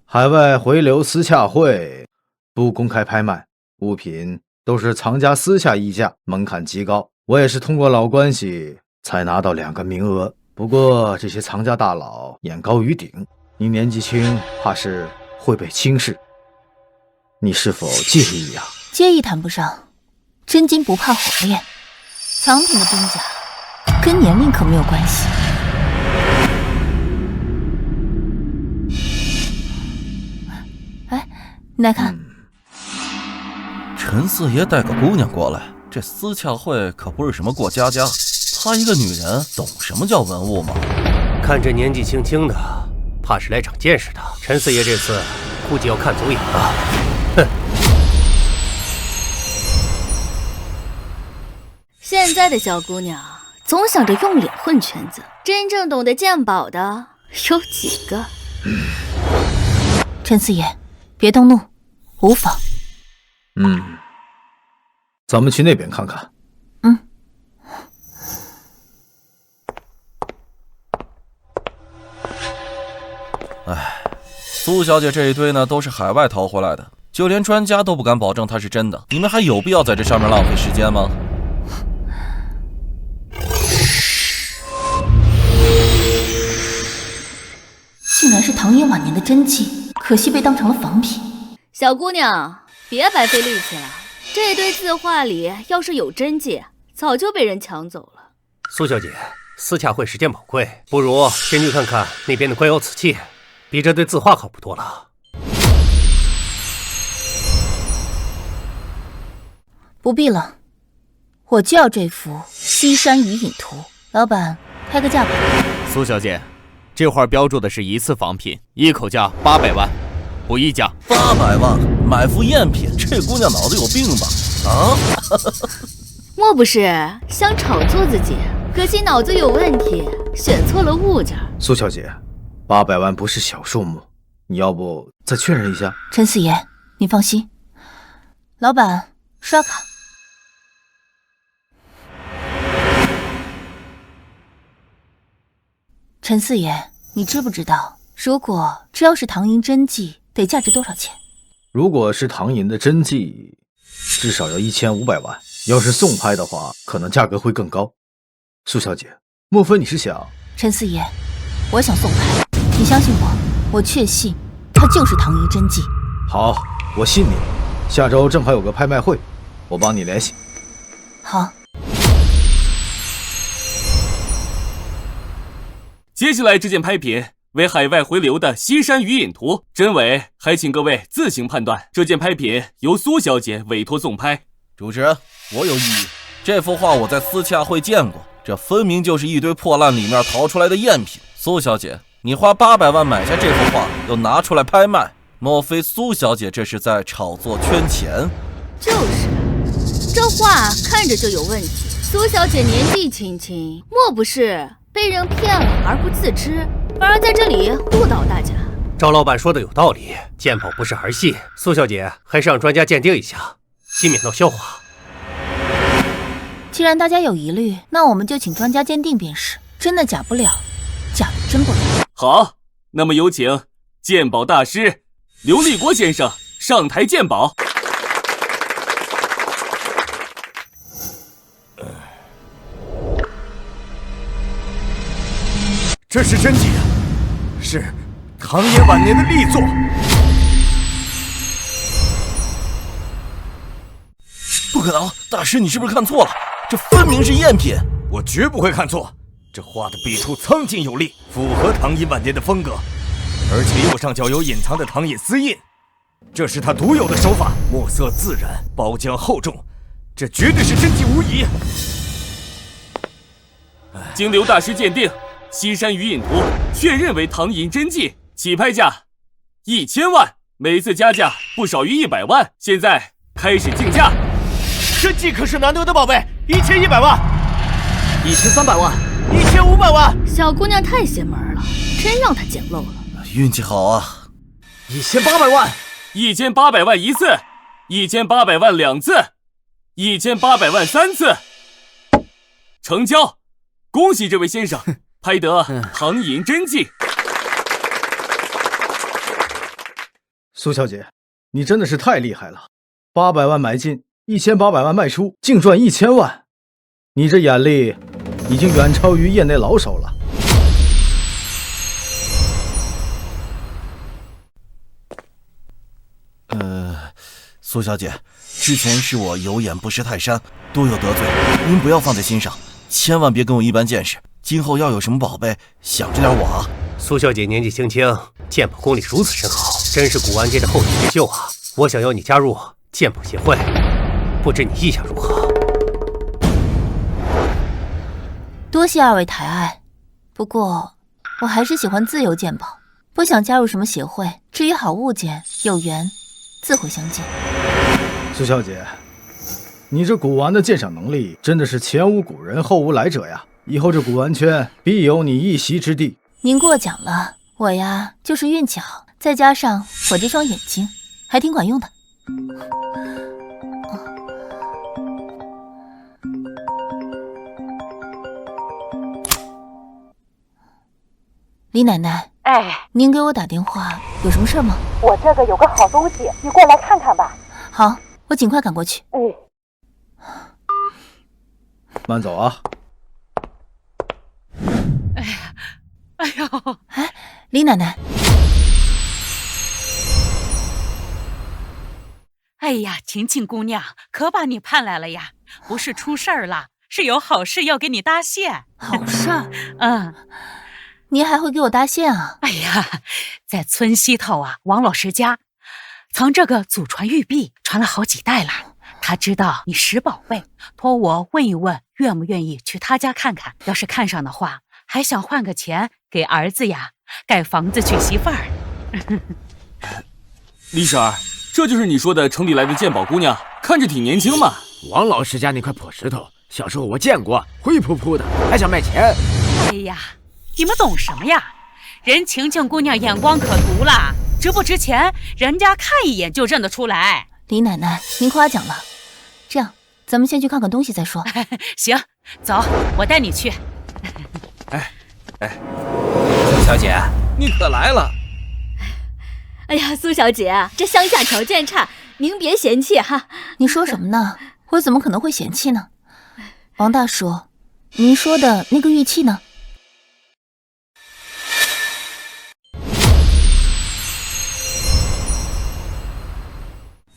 海外回流私洽会不公开拍卖，物品都是藏家私下议价，门槛极高。我也是通过老关系才拿到2个名额。不过这些藏家大佬眼高于顶，你年纪轻，怕是会被轻视。你是否介意呀？介意谈不上，真金不怕火炼，藏品的真假跟年龄可没有关系。哎，你来看。陈四爷带个姑娘过来，这私洽会可不是什么过家家。她一个女人，懂什么叫文物吗？看这年纪轻轻的，怕是来长见识的。陈四爷这次估计要看走眼了。哼！现在的小姑娘总想着用脸混圈子，真正懂得鉴宝的有几个？陈四爷，别动怒，无妨。咱们去那边看看。苏小姐这一堆呢，都是海外淘回来的，就连专家都不敢保证它是真的，你们还有必要在这上面浪费时间吗？竟然是唐寅晚年的真迹，可惜被当成了仿品。小姑娘，别白费力气了，这堆字画里要是有真迹，早就被人抢走了。苏小姐，私洽会时间宝贵，不如先去看看那边的官窑瓷器，比这堆字画靠谱多了。不必了，我就要这幅《西山余影图》，老板开个价吧。苏小姐，这画标注的是一次仿品，一口价800万，不议价。800万买副赝品，这姑娘脑子有病吧？啊！莫不是想炒作自己？可惜脑子有问题，选错了物件。苏小姐，800万不是小数目，你要不再确认一下？陈四爷，你放心，老板刷卡。陈四爷，你知不知道，如果这要是唐寅真迹，得价值多少钱？如果是唐寅的真迹，至少要1500万。要是送拍的话，可能价格会更高。苏小姐，莫非你是想……陈四爷，我想送拍，你相信我，我确信它就是唐寅真迹。好，我信你。下周正好有个拍卖会，我帮你联系。好。接下来这件拍品为海外回流的《西山余影图》，真伪还请各位自行判断。这件拍品由苏小姐委托送拍。主持人，我有异议。这幅画我在私洽会见过，这分明就是一堆破烂里面淘出来的赝品。苏小姐，你花800万买下这幅画，又拿出来拍卖，莫非苏小姐这是在炒作圈钱？就是，这画看着就有问题。苏小姐年纪轻轻，莫不是被人骗了而不自知，反而在这里误导大家？赵老板说的有道理，鉴宝不是儿戏，苏小姐还是让专家鉴定一下，以免闹笑话。既然大家有疑虑，那我们就请专家鉴定便是。真的假不了，假的真不了。好，那么有请鉴宝大师刘立国先生上台鉴宝。这是真迹啊，是唐寅晚年的力作。不可能，大师，你是不是看错了？这分明是赝品。我绝不会看错，这画的笔触苍劲有力，符合唐寅晚年的风格，而且右上角有隐藏的唐寅丝印，这是他独有的手法，墨色自然，包浆厚重，这绝对是真迹无疑。经刘大师鉴定，《西山余影图》确认为唐寅真迹，起拍价1000万，每次加价不少于100万。现在开始竞价。真迹可是难得的宝贝，1100万，1300万，1500万。小姑娘太邪门了，真让她捡漏了。运气好啊！1800万，1800万一次，1800万2次，1800万3次，成交！恭喜这位先生拍得唐寅真迹。苏小姐，你真的是太厉害了！800万买进，1800万卖出，净赚1000万。你这眼力已经远超于业内老手了。苏小姐，之前是我有眼不识泰山，多有得罪，您不要放在心上，千万别跟我一般见识。今后要有什么宝贝，想着点我啊。苏小姐年纪轻轻，剑谱功力如此深厚，真是古玩界的后起之秀啊！我想要你加入剑谱协会，不知你意下如何？多谢二位抬爱，不过我还是喜欢自由鉴宝，不想加入什么协会。至于好物件，有缘自会相见。苏小姐，你这古玩的鉴赏能力真的是前无古人后无来者呀！以后这古玩圈必有你一席之地。您过奖了，我呀就是运气好，再加上我这双眼睛还挺管用的。李奶奶，您给我打电话有什么事吗？我这个有个好东西，你过来看看吧。好，我尽快赶过去。慢走啊。李奶奶。哎呀，晴晴姑娘，可把你盼来了呀！不是出事儿了，是有好事要给你搭线。好事儿？您还会给我搭线啊？哎呀，在村西头啊，王老师家藏这个祖传玉璧，传了好几代了。他知道你识宝贝，托我问一问，愿不愿意去他家看看？要是看上的话，还想换个钱给儿子呀盖房子娶媳妇儿。李婶儿，这就是你说的城里来的鉴宝姑娘，看着挺年轻嘛。王老师家那块破石头，小时候我见过，灰扑扑的，还想卖钱。哎呀，你们懂什么呀？人晴晴姑娘眼光可毒了，值不值钱，人家看一眼就认得出来。李奶奶，您夸奖了。这样，咱们先去看看东西再说。行，走，我带你去。苏小姐，你可来了。哎呀，苏小姐，这乡下条件差，您别嫌弃哈。你说什么呢？我怎么可能会嫌弃呢？王大叔，您说的那个玉器呢？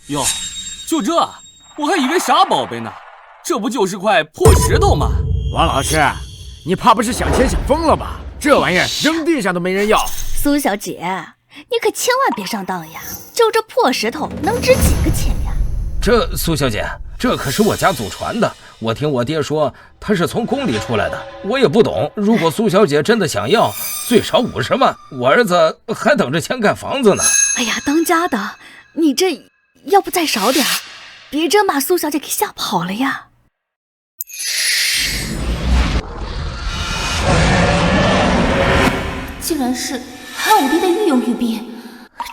哟，就这，我还以为啥宝贝呢，这不就是块破石头吗？王老师，你怕不是想钱想疯了吧？这玩意儿扔地上都没人要。苏小姐，你可千万别上当呀！就这破石头能值几个钱呀？这苏小姐，这可是我家祖传的，我听我爹说他是从宫里出来的，我也不懂。如果苏小姐真的想要，最少50万，我儿子还等着钱盖房子呢。哎呀，当家的，你这要不再少点，别真把苏小姐给吓跑了呀！竟然是汉武帝的御用玉璧，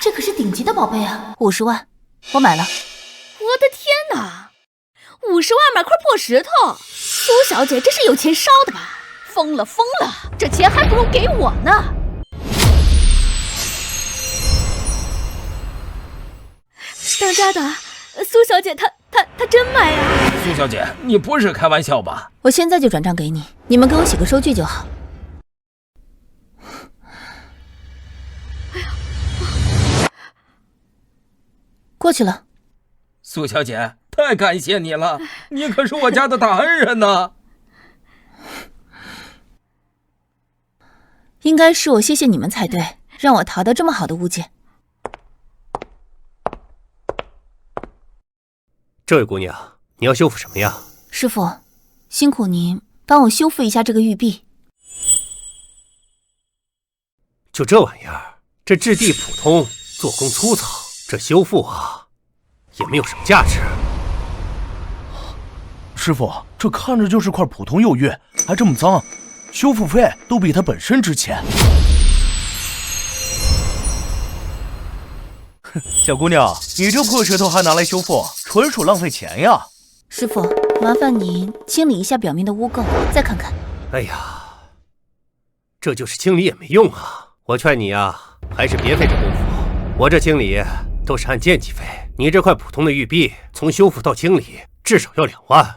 这可是顶级的宝贝啊！50万，我买了。我的天哪，50万买块破石头，苏小姐这是有钱烧的吧？疯了，这钱还不如给我呢！当家的，苏小姐她真买呀！苏小姐，你不是开玩笑吧？我现在就转账给你，你们给我写个收据就好。过去了。苏小姐，太感谢你了，你可是我家的大恩人呢。应该是我谢谢你们才对，让我淘到这么好的物件。这位姑娘，你要修复什么呀？师傅，辛苦您帮我修复一下这个玉璧。就这玩意儿，这质地普通，做工粗糙，这修复啊，也没有什么价值。师傅，这看着就是块普通釉玉，还这么脏，修复费都比它本身值钱。小姑娘，你这破石头还拿来修复，纯属浪费钱呀！师傅，麻烦您清理一下表面的污垢，再看看。哎呀，这就是清理也没用啊！我劝你呀，还是别费这功夫。我这清理都是按件计费，你这块普通的玉璧，从修复到清理至少要2万。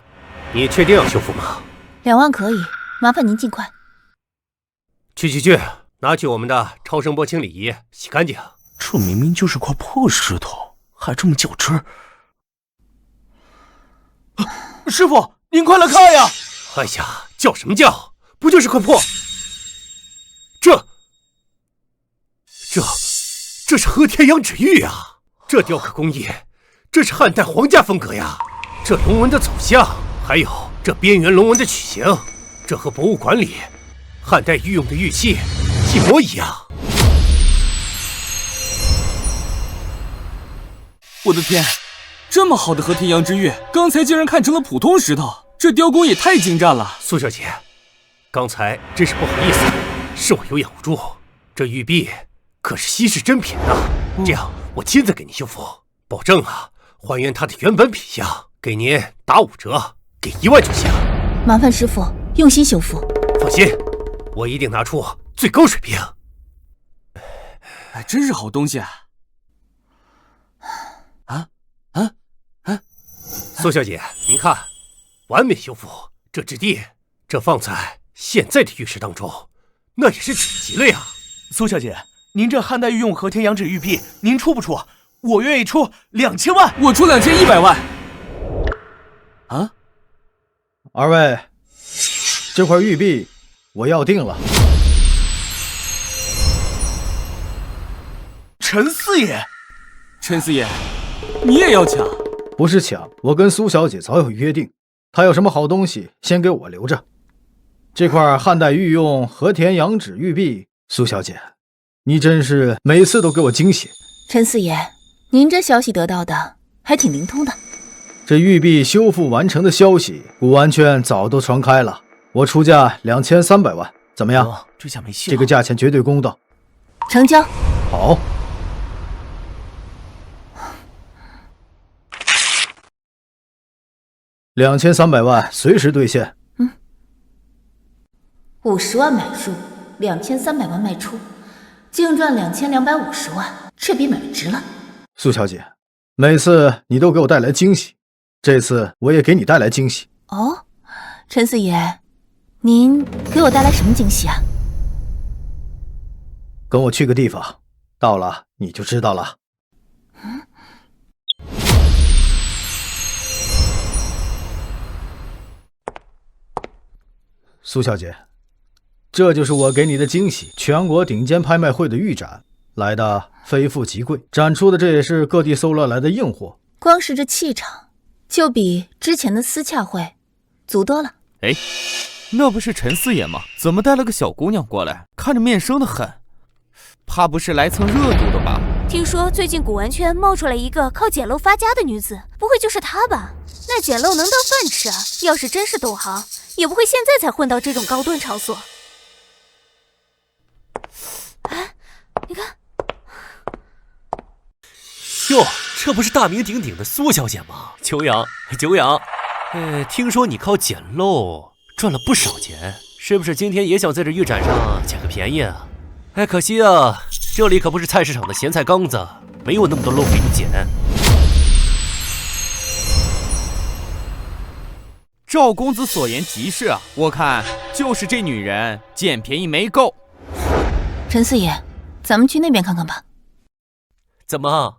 你确定要修复吗？ 2万可以，麻烦您尽快。去，拿去我们的超声波清理仪，洗干净。这明明就是块破石头，还这么较真儿。师傅，您快来看呀！哎呀，叫什么叫？不就是块破？这是和田羊脂玉啊！这雕刻工艺，这是汉代皇家风格呀！这龙纹的走向，还有这边缘龙纹的曲形，这和博物馆里汉代御用的玉器一模一样。我的天，这么好的和田羊脂玉，刚才竟然看成了普通石头，这雕工也太精湛了。苏小姐，刚才真是不好意思，是我有眼无珠。这玉璧可是稀世珍品啊！这样我亲自给您修复，保证啊还原它的原本品相，给您打5折，给1万就行。麻烦师傅用心修复。放心，我一定拿出最高水平。还真是好东西啊！苏小姐，您看，完美修复，这质地，这放在现在的玉石当中，那也是顶级了呀！苏小姐，您这汉代御用和田羊脂玉璧，您出不出？我愿意出2000万，我出2100万。啊，二位，这块玉璧我要定了。陈四爷，陈四爷，你也要抢？不是抢，我跟苏小姐早有约定，她有什么好东西先给我留着。这块汉代御用和田羊脂玉璧，苏小姐，你真是每次都给我惊喜。陈四爷，您这消息得到的还挺灵通的。这玉璧修复完成的消息，古玩圈早都传开了。我出价2300万，怎么样？这下没戏了。这个价钱绝对公道。成交。好。2300万随时兑现。50万买入，2300万卖出，净赚2250万，这比买值了。苏小姐，每次你都给我带来惊喜，这次我也给你带来惊喜。哦，陈四爷，您给我带来什么惊喜啊？跟我去个地方，到了你就知道了。苏小姐，这就是我给你的惊喜，全国顶尖拍卖会的预展，来的非富即贵，展出的这也是各地搜罗来的硬货。光是这气场，就比之前的私洽会足多了。哎，那不是陈四爷吗？怎么带了个小姑娘过来？看着面生的很，怕不是来蹭热度的吧？听说最近古玩圈冒出来一个靠捡漏发家的女子，不会就是她吧？那捡漏能当饭吃啊！要是真是懂行，也不会现在才混到这种高端场所。哎，你看，哟，这不是大名鼎鼎的苏小姐吗？久仰。听说你靠捡漏赚了不少钱，是不是今天也想在这预展上捡个便宜啊？哎，可惜啊，这里可不是菜市场的咸菜缸子，没有那么多漏给你捡。赵公子所言极是啊，我看就是这女人捡便宜没够。陈四爷，咱们去那边看看吧。怎么，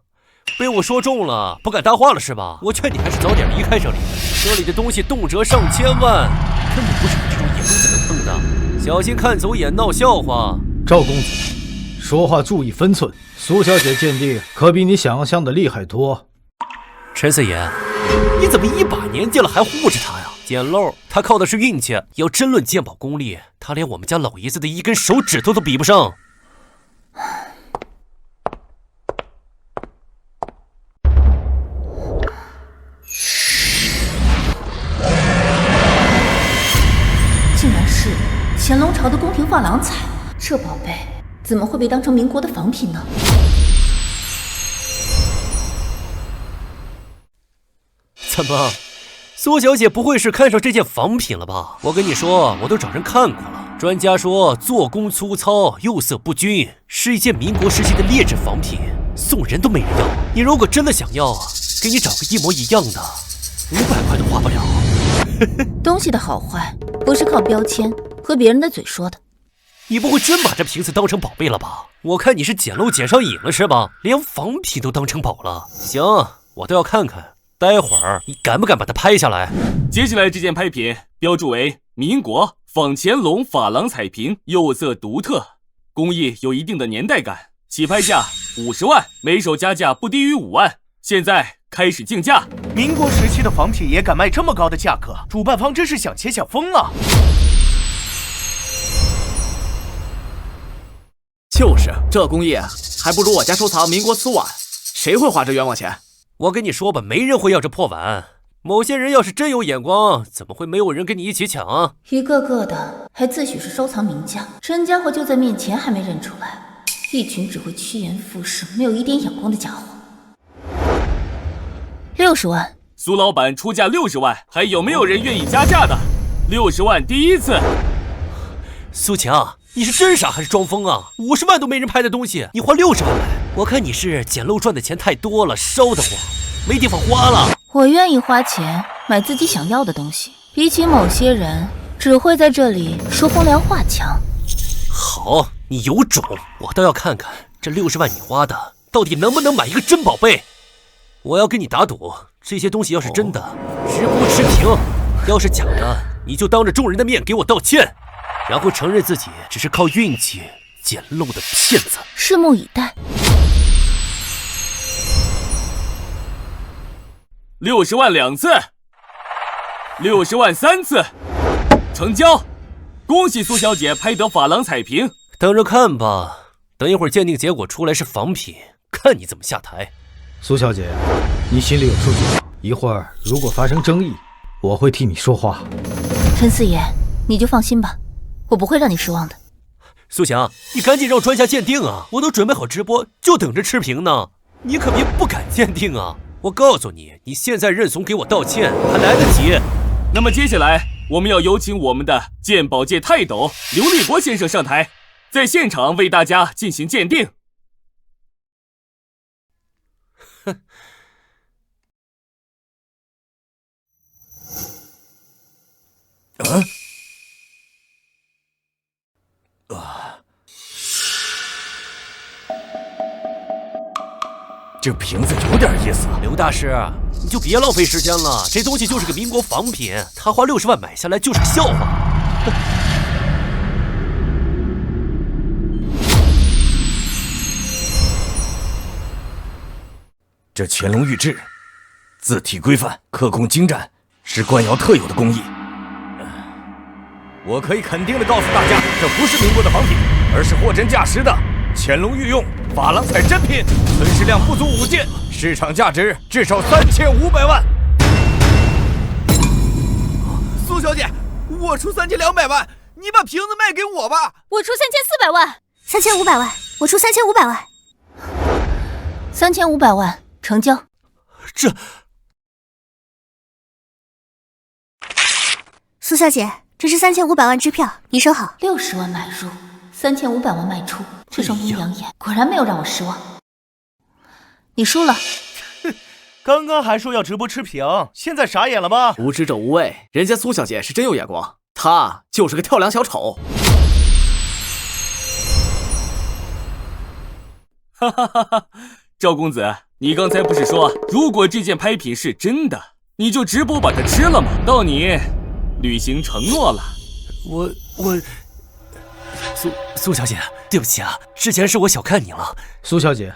被我说中了，不敢搭话了是吧？我劝你还是早点离开这里，这里的东西动辄上千万，根本不是你这种野公子能碰的，小心看走眼闹笑话。赵公子，说话注意分寸。苏小姐鉴定可比你想象的厉害多。陈四爷，你怎么一把年纪了还护着他呀？捡漏他靠的是运气，要真论鉴宝功力，他连我们家老爷子的一根手指头都比不上。竟然是乾隆朝的宫廷珐琅彩，这宝贝怎么会被当成民国的仿品呢？怎么，苏小姐不会是看上这件仿品了吧？我跟你说，我都找人看过了，专家说做工粗糙，釉色不均，是一件民国时期的劣质仿品，送人都没人要。你如果真的想要，给你找个一模一样的，500块都花不了。东西的好坏不是靠标签和别人的嘴说的。你不会真把这瓶子当成宝贝了吧？我看你是捡漏捡上瘾了是吧？连仿品都当成宝了。行，我都要看看，待会儿你敢不敢把它拍下来？接下来这件拍品标注为民国仿乾隆珐琅彩瓶，釉色独特，工艺有一定的年代感，起拍价50万，每手加价不低于5万。现在开始竞价。民国时期的仿品也敢卖这么高的价格，主办方真是想钱想疯了。就是这工艺还不如我家收藏民国瓷碗，谁会花这冤枉钱？我跟你说吧，没人会要这破碗。某些人要是真有眼光，怎么会没有人跟你一起抢啊？一个个的还自诩是收藏名家，真家伙就在面前还没认出来，一群只会趋炎附势、没有一点眼光的家伙。60万，苏老板出价60万，还有没有人愿意加价的？60万第一次。苏强，你是真傻还是装疯啊？50万都没人拍的东西，你花60万买？我看你是捡漏赚的钱太多了，烧得慌，没地方花了。我愿意花钱买自己想要的东西，比起某些人只会在这里说风凉话强。好，你有种，我倒要看看这60万你花的到底能不能买一个真宝贝。我要跟你打赌，这些东西要是真的，直播持平；要是假的，你就当着众人的面给我道歉，然后承认自己只是靠运气捡漏的骗子。拭目以待。60万2次，60万3次，成交！恭喜苏小姐拍得珐琅彩瓶。等着看吧，等一会儿鉴定结果出来是仿品，看你怎么下台。苏小姐，你心里有数就好。一会儿如果发生争议，我会替你说话。陈四爷，你就放心吧，我不会让你失望的。苏强，你赶紧让专家鉴定啊！我都准备好直播，就等着持平呢。你可别不敢鉴定啊！我告诉你，你现在认怂给我道歉还来得及。那么接下来，我们要有请我们的鉴宝界泰斗刘立国先生上台，在现场为大家进行鉴定。这瓶子有点意思。刘大师，你就别浪费时间了，这东西就是个民国仿品，他花60万买下来就是个笑话。这乾隆御制，字体规范，刻工精湛，是官窑特有的工艺。我可以肯定的告诉大家，这不是民国的仿品，而是货真价实的乾隆御用珐琅彩真品，存世量不足5件，市场价值至少3500万。苏小姐，我出3200万，你把瓶子卖给我吧。我出3400万，3500万，我出3500万，3500万成交。这，苏小姐，这是3500万支票，你收好。60万买入，3500万卖出，这双阴阳眼果然没有让我失望。你输了。刚刚还说要直播持平，现在傻眼了吗？无知者无畏，人家苏小姐是真有眼光，她就是个跳梁小丑。哈哈哈哈！赵公子，你刚才不是说，如果这件拍品是真的，你就直播把它吃了吗？到你履行承诺了。我苏小姐，对不起啊，之前是我小看你了。苏小姐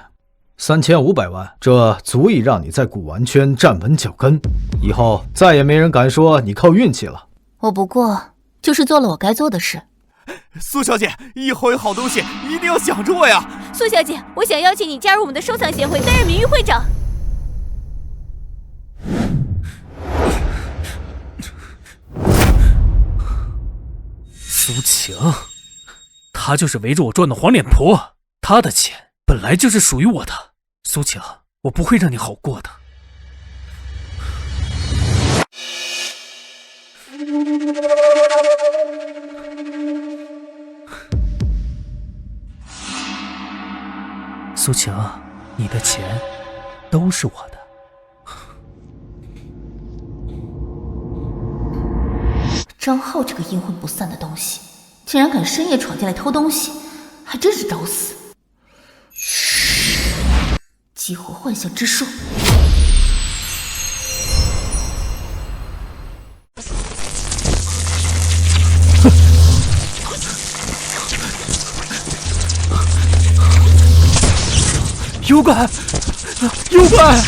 ，3500万，这足以让你在古玩圈站稳脚跟，以后再也没人敢说你靠运气了。我不过就是做了我该做的事。苏小姐，以后有好东西一定要想着我呀。苏小姐，我想邀请你加入我们的收藏协会，担任名誉会长。苏晴，她就是围着我转的黄脸婆，她的钱本来就是属于我的。苏晴，我不会让你好过的。苏晴，你的钱都是我的。浩这个阴魂不散的东西，竟然敢深夜闯进来偷东西，还真是找死！激活幻象之术。妖怪，妖怪，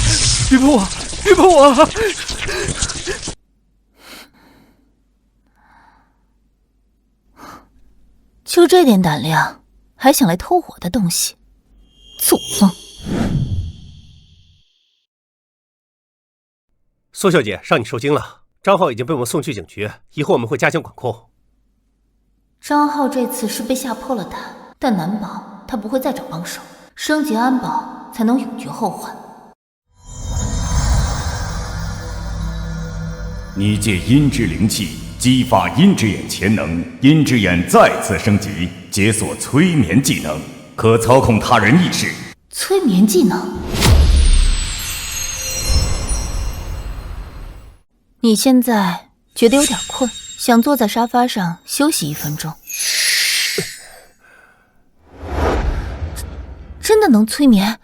别碰我，别碰我！就这点胆量，还想来偷我的东西，祖宗！苏小姐，让你受惊了。张浩已经被我们送去警局，以后我们会加强管控。张浩这次是被吓破了胆，但难保他不会再找帮手。升级安保才能永绝后患。你借阴之灵气激发阴之眼潜能，阴之眼再次升级，解锁催眠技能，可操控他人意识。催眠技能？你现在觉得有点困，想坐在沙发上休息1分钟。真的能催眠？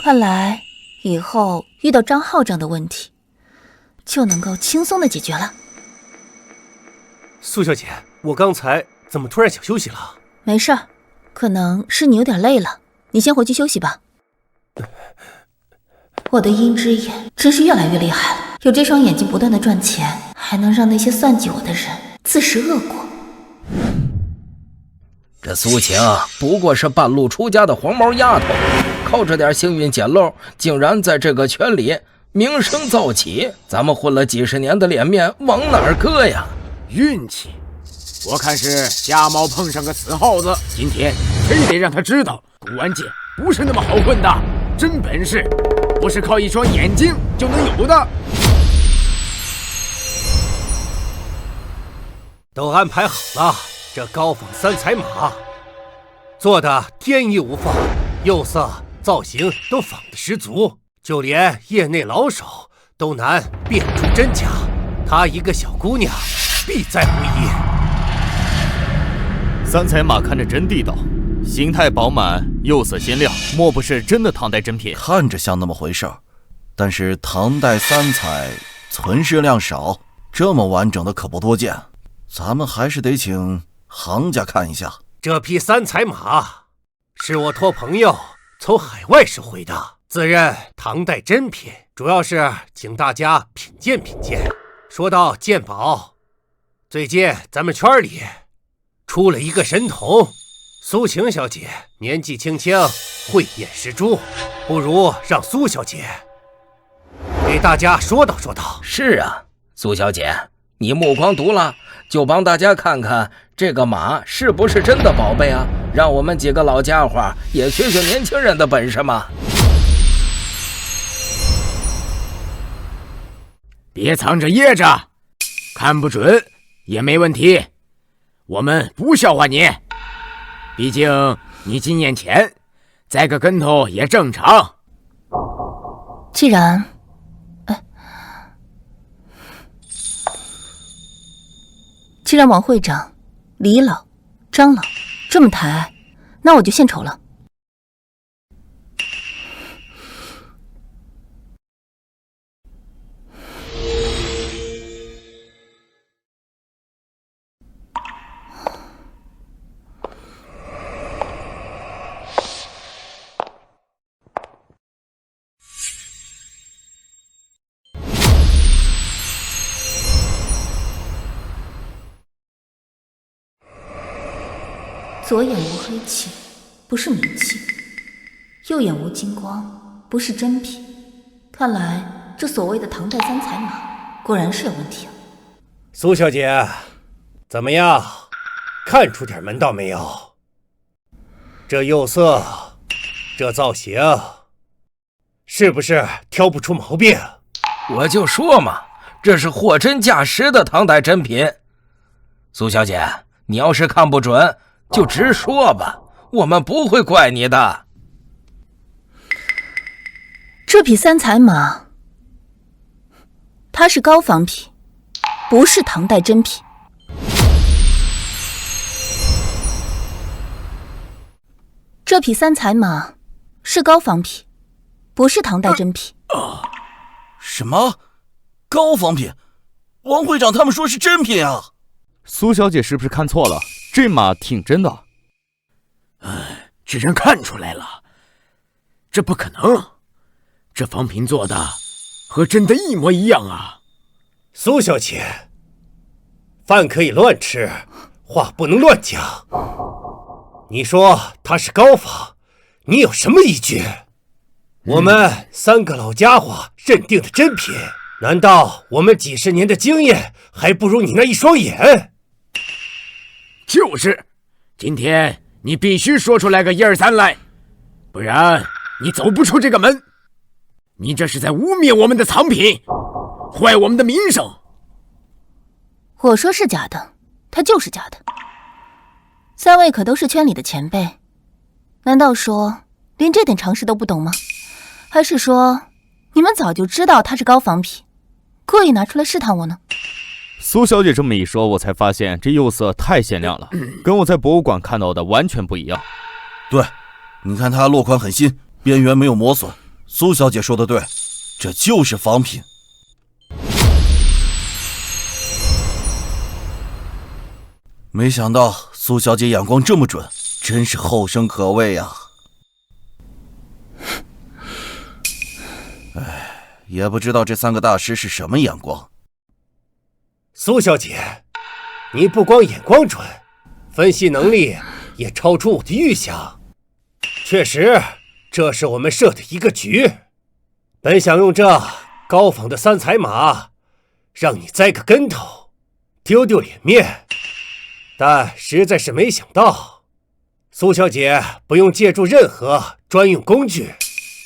看来以后遇到张浩这样的问题，就能够轻松的解决了。苏小姐，我刚才怎么突然想休息了？没事儿，可能是你有点累了，你先回去休息吧。我的阴之眼真是越来越厉害了，有这双眼睛不断的赚钱，还能让那些算计我的人自食恶果。这苏晴不过是半路出家的黄毛丫头，靠着点幸运捡漏，竟然在这个圈里名声噪起。咱们混了几十年的脸面往哪儿搁呀？运气，我看是瞎猫碰上个死耗子。今天非得让他知道，古玩界不是那么好混的，真本事不是靠一双眼睛就能有的。都安排好了。这高仿三彩马做的天衣无缝，釉色造型都仿得十足，就连业内老手都难辨出真假。她一个小姑娘，必在无疑。三彩马看着真地道，形态饱满，釉色鲜亮，莫不是真的唐代真品？看着像那么回事儿，但是唐代三彩存世量少，这么完整的可不多见。咱们还是得请行家看一下。这匹三彩马是我托朋友从海外收回的，自认唐代珍品，主要是请大家品鉴品鉴。说到鉴宝，最近咱们圈里出了一个神童，苏晴小姐年纪轻轻，慧眼识珠，不如让苏小姐给大家说道说道。是啊，苏小姐，你目光毒辣，就帮大家看看这个马是不是真的宝贝啊？让我们几个老家伙也学学年轻人的本事嘛。别藏着掖着，看不准也没问题，我们不笑话你，毕竟你经验浅，栽个跟头也正常。既然王会长、李老、张老这么抬，那我就献丑了。左眼无黑气，不是迷气；右眼无金光，不是真品。看来这所谓的唐代三彩马果然是有问题啊！苏小姐，怎么样？看出点门道没有？这釉色，这造型，是不是挑不出毛病？我就说嘛，这是货真价实的唐代珍品。苏小姐，你要是看不准，就直说吧，我们不会怪你的。这匹三彩马，它是高仿品，不是唐代珍品。这匹三彩马是高仿品，不是唐代珍品。什么？高仿品？王会长他们说是真品啊！苏小姐是不是看错了？这马挺真的。只人看出来了，这不可能，这仿品做的和真的一模一样啊！苏小姐，饭可以乱吃，话不能乱讲。你说它是高仿，你有什么依据？我们3个老家伙认定的真品，难道我们几十年的经验还不如你那一双眼？就是，今天你必须说出来个1、2、3来，不然你走不出这个门。你这是在污蔑我们的藏品，坏我们的名声。我说是假的，它就是假的。3位可都是圈里的前辈，难道说连这点常识都不懂吗？还是说你们早就知道它是高仿品，故意拿出来试探我呢？苏小姐这么一说，我才发现这釉色太鲜亮了，跟我在博物馆看到的完全不一样。对，你看它落款很新，边缘没有磨损。苏小姐说的对，这就是仿品。没想到苏小姐眼光这么准，真是后生可畏呀！也不知道这3个大师是什么眼光。苏小姐，你不光眼光准，分析能力也超出我的预想。确实，这是我们设的一个局。本想用这高仿的3彩马，让你栽个跟头，丢丢脸面。但实在是没想到，苏小姐不用借助任何专用工具，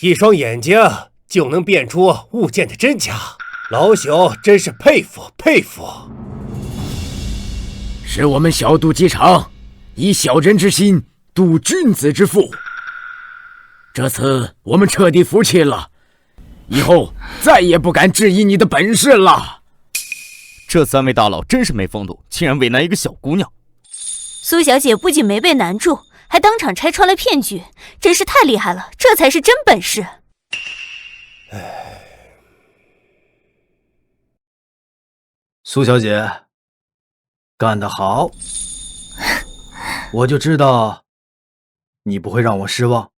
一双眼睛就能辨出物件的真假。老朽真是佩服佩服。是我们小肚鸡肠，以小人之心度君子之腹。这次我们彻底服气了，以后再也不敢质疑你的本事了。这3位大佬真是没风度，竟然为难一个小姑娘。苏小姐不仅没被难住，还当场拆穿了骗局，真是太厉害了，这才是真本事。苏小姐，干得好！我就知道你不会让我失望。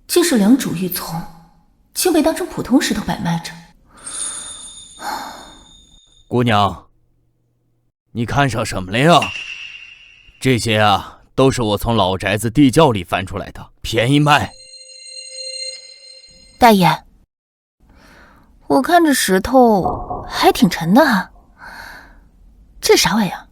竟是良渚玉琮，竟被当成普通石头摆卖着。姑娘，你看上什么了呀？这些啊，都是我从老宅子地窖里翻出来的，便宜卖。大爷，我看这石头还挺沉的啊，这啥玩意儿？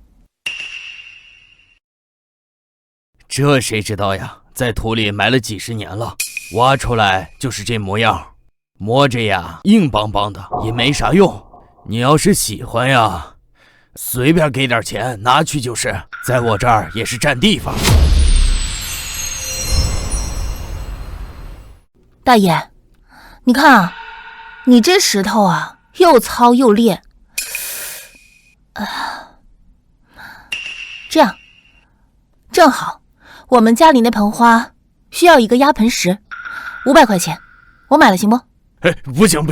这谁知道呀？在土里埋了几十年了，挖出来就是这模样，摸着呀硬邦邦的，也没啥用。你要是喜欢呀，随便给点钱拿去就是，在我这儿也是占地方。大爷，你看啊，你这石头啊又糙又裂，这样正好。我们家里那盆花需要一个压盆石，500块钱，我买了行不？不行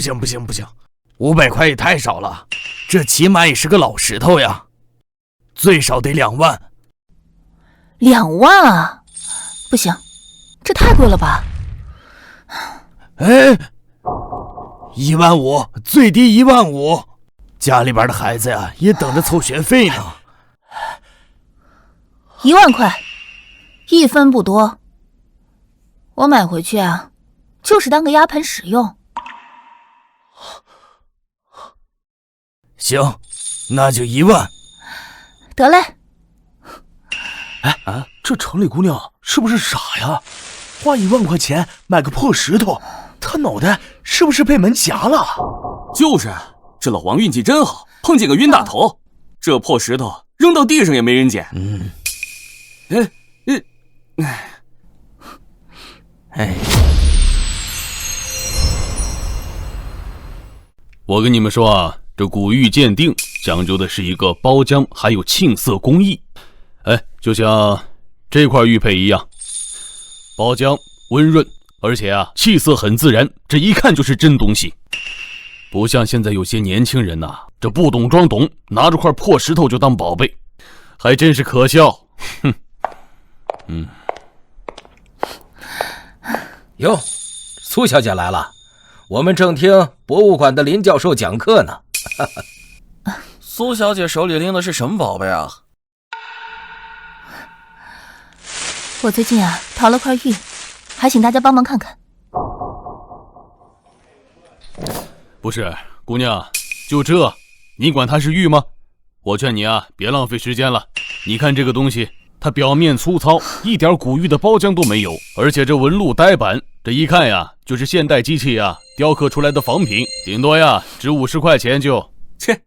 ，500块也太少了，这起码也是个老石头呀，最少得2万。2万啊？不行，这太贵了吧？15000，最低15000，家里边的孩子呀也等着凑学费呢。1万块，1分不多。我买回去啊，就是当个压盆使用。行，那就1万。得嘞。哎，这城里姑娘是不是傻呀？花1万块钱买个破石头，她脑袋是不是被门夹了？就是，这老王运气真好，碰见个冤大头。这破石头扔到地上也没人捡。我跟你们说啊，这古玉鉴定讲究的是一个包浆还有沁色工艺。就像这块玉佩一样，包浆温润，而且啊气色很自然，这一看就是真东西。不像现在有些年轻人呐，这不懂装懂，拿着块破石头就当宝贝，还真是可笑。哼。哟，苏小姐来了，我们正听博物馆的林教授讲课呢。苏小姐手里拎的是什么宝贝啊？我最近啊淘了块玉，还请大家帮忙看看。不是，姑娘，就这，你管它是玉吗？我劝你啊，别浪费时间了。你看这个东西，它表面粗糙，一点古玉的包浆都没有，而且这纹路呆板，这一看呀，就是现代机器呀雕刻出来的仿品，顶多呀值50块钱就。切，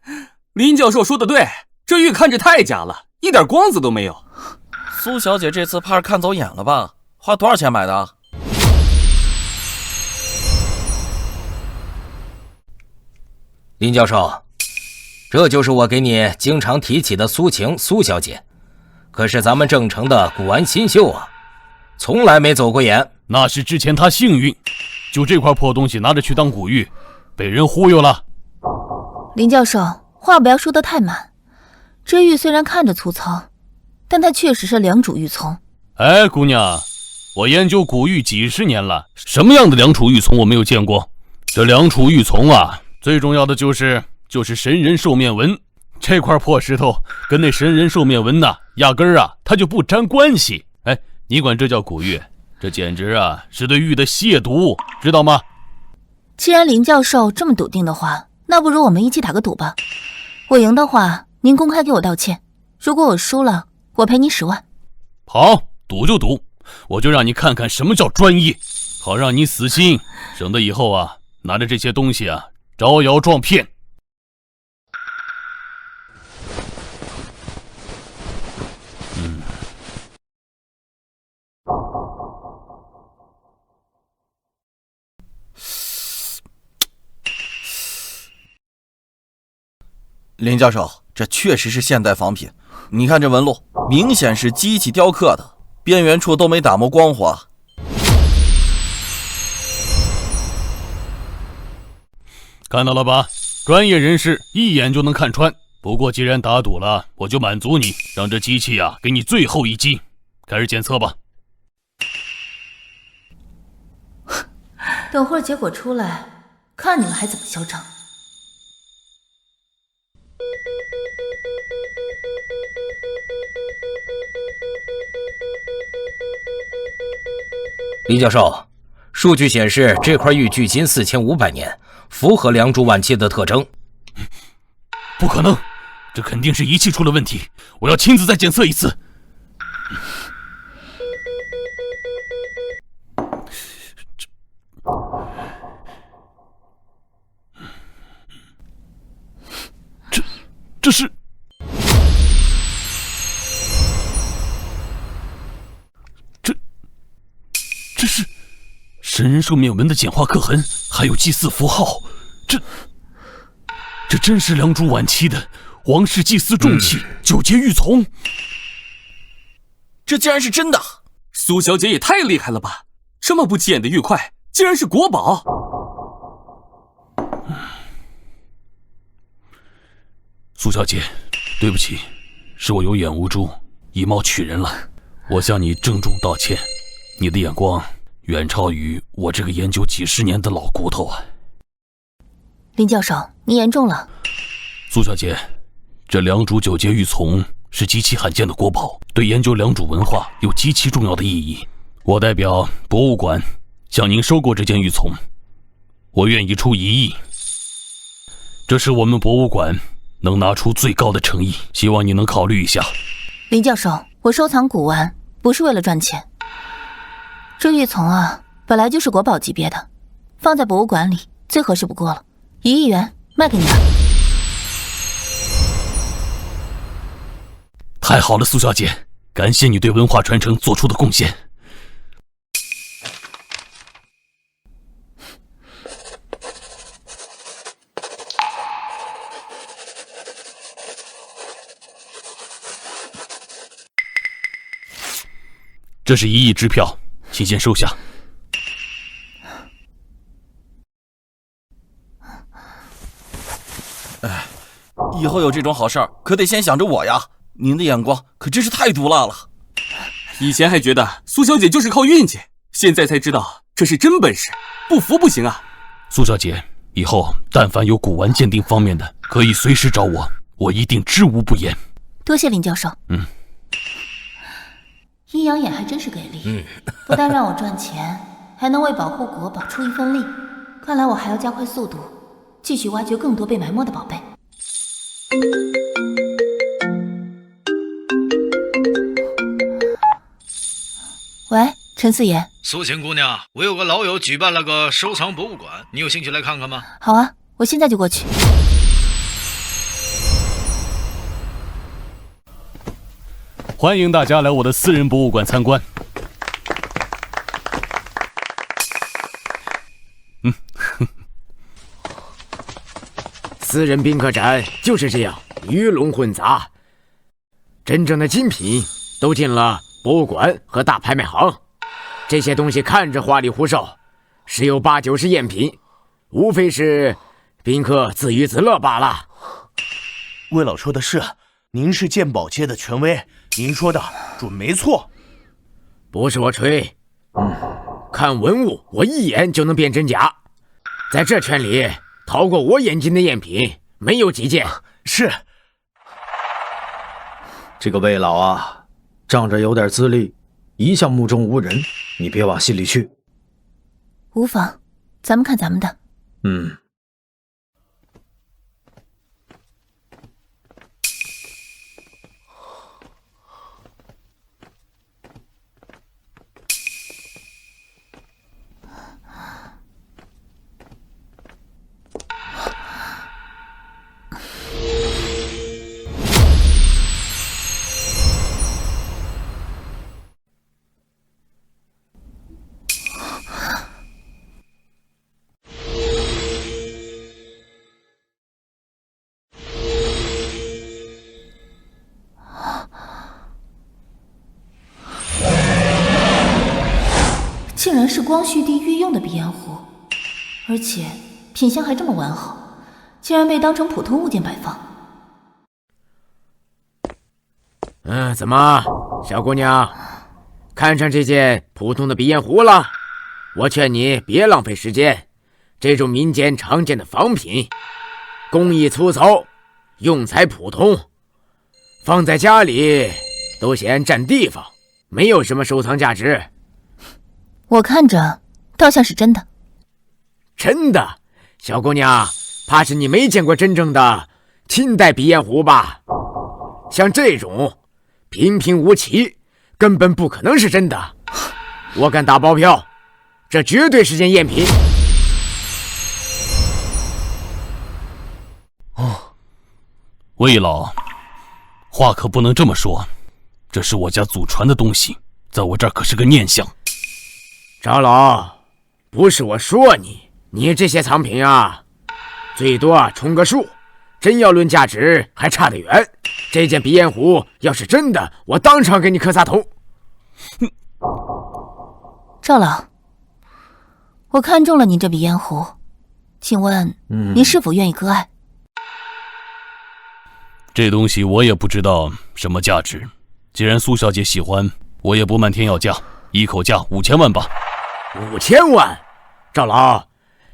林教授说的对，这玉看着太假了，一点光泽都没有。苏小姐这次怕是看走眼了吧？花多少钱买的？林教授，这就是我给你经常提起的苏晴苏小姐，可是咱们郑城的古玩新秀啊，从来没走过眼。那是之前她幸运，就这块破东西拿着去当古玉，被人忽悠了。林教授，话不要说得太满。这玉虽然看着粗糙，但它确实是良渚玉丛。哎，姑娘，我研究古玉几十年了，什么样的良渚玉丛我没有见过？这良渚玉丛啊，最重要的就是神人兽面纹。这块破石头跟那神人兽面纹呐，压根儿啊它就不沾关系。哎，你管这叫古玉？这简直啊是对玉的亵渎，知道吗？既然林教授这么笃定的话，那不如我们一起打个赌吧。我赢的话，您公开给我道歉；如果我输了，我赔你10万。好，赌就赌，我就让你看看什么叫专业，好让你死心，省得以后啊拿着这些东西啊招摇撞骗。林教授，这确实是现代仿品。你看这纹路，明显是机器雕刻的，边缘处都没打磨光滑。看到了吧？专业人士一眼就能看穿。不过既然打赌了，我就满足你，让这机器啊给你最后一击。开始检测吧。等会儿结果出来，看你们还怎么嚣张。林教授，数据显示这块玉距今4500年，符合良渚晚期的特征。不可能，这肯定是仪器出了问题，我要亲自再检测一次。这是这是神人兽面纹的简化刻痕，还有祭祀符号，这真是良渚晚期的王室祭祀重器9节玉琮。这竟然是真的！苏小姐也太厉害了吧！这么不起眼的玉块，竟然是国宝！苏小姐，对不起，是我有眼无珠，以貌取人了。我向你郑重道歉，你的眼光远超于我这个研究几十年的老骨头啊！林教授，你言重了。苏小姐，这良渚9节玉琮是极其罕见的国宝，对研究良渚文化有极其重要的意义。我代表博物馆向您收购这件玉琮，我愿意出1亿，这是我们博物馆能拿出最高的诚意，希望你能考虑一下。林教授，我收藏古玩不是为了赚钱，这玉琮啊，本来就是国宝级别的，放在博物馆里最合适不过了。1亿元卖给你吧。太好了，苏小姐，感谢你对文化传承做出的贡献。这是1亿支票，请先收下。哎，以后有这种好事儿，可得先想着我呀。您的眼光可真是太毒辣了。以前还觉得苏小姐就是靠运气，现在才知道这是真本事，不服不行啊。苏小姐，以后但凡有古玩鉴定方面的，可以随时找我，我一定知无不言。多谢林教授。阴阳眼还真是给力，不但让我赚钱，还能为保护国宝出一份力。看来我还要加快速度，继续挖掘更多被埋没的宝贝。喂，陈四爷。苏晴姑娘，我有个老友举办了个收藏博物馆，你有兴趣来看看吗？好啊，我现在就过去。欢迎大家来我的私人博物馆参观。私人宾客展就是这样鱼龙混杂，真正的精品都进了博物馆和大拍卖行。这些东西看着花里胡哨，十有八九是赝品，无非是宾客自娱自乐罢了。魏老说的是，您是鉴宝界的权威，您说的准没错。不是我吹，看文物我一眼就能辨真假，在这圈里逃过我眼睛的赝品没有几件。是这个魏老啊，仗着有点资历，一向目中无人，你别往心里去。无妨，咱们看咱们的。竟然是光绪帝御用的鼻烟壶，而且品相还这么完好，竟然被当成普通物件摆放。怎么，小姑娘，看上这件普通的鼻烟壶了？我劝你别浪费时间，这种民间常见的仿品，工艺粗糙，用材普通，放在家里都嫌占地方，没有什么收藏价值。我看着倒像是真的。真的？小姑娘，怕是你没见过真正的清代鼻烟壶吧？像这种平平无奇，根本不可能是真的。我敢打包票，这绝对是件赝品。魏老，话可不能这么说，这是我家祖传的东西，在我这儿可是个念想。长老，不是我说你这些藏品啊，最多充个数，真要论价值还差得远。这件鼻烟壶要是真的，我当场给你磕仨头。赵老，我看中了您这鼻烟壶，请问您是否愿意割爱？这东西我也不知道什么价值，既然苏小姐喜欢，我也不漫天要价，一口价5000万吧。5000万？赵老，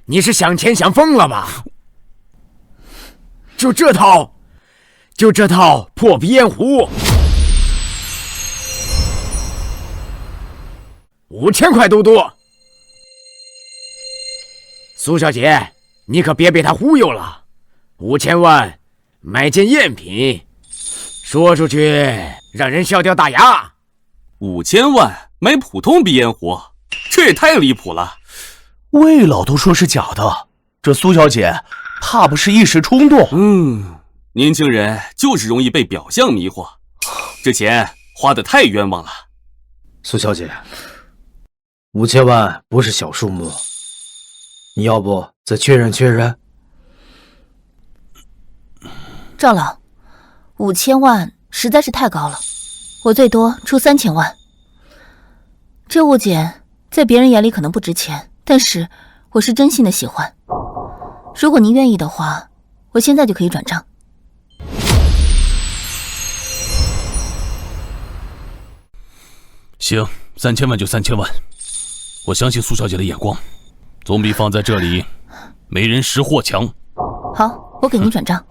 你是想钱想疯了吧？就这套破鼻烟壶， 5000块都多。苏小姐，你可别被他忽悠了，5000万买件赝品，说出去让人笑掉大牙。5000万买普通鼻烟壶，这也太离谱了。魏老都说是假的，这苏小姐怕不是一时冲动。年轻人就是容易被表象迷惑，这钱花得太冤枉了。苏小姐，5000万不是小数目，你要不再确认确认？赵老，5000万实在是太高了，我最多出3000万。这物件在别人眼里可能不值钱，但是我是真心的喜欢。如果您愿意的话，我现在就可以转账。行，3000万就3000万，我相信苏小姐的眼光，总比放在这里没人识货强。好，我给您转账。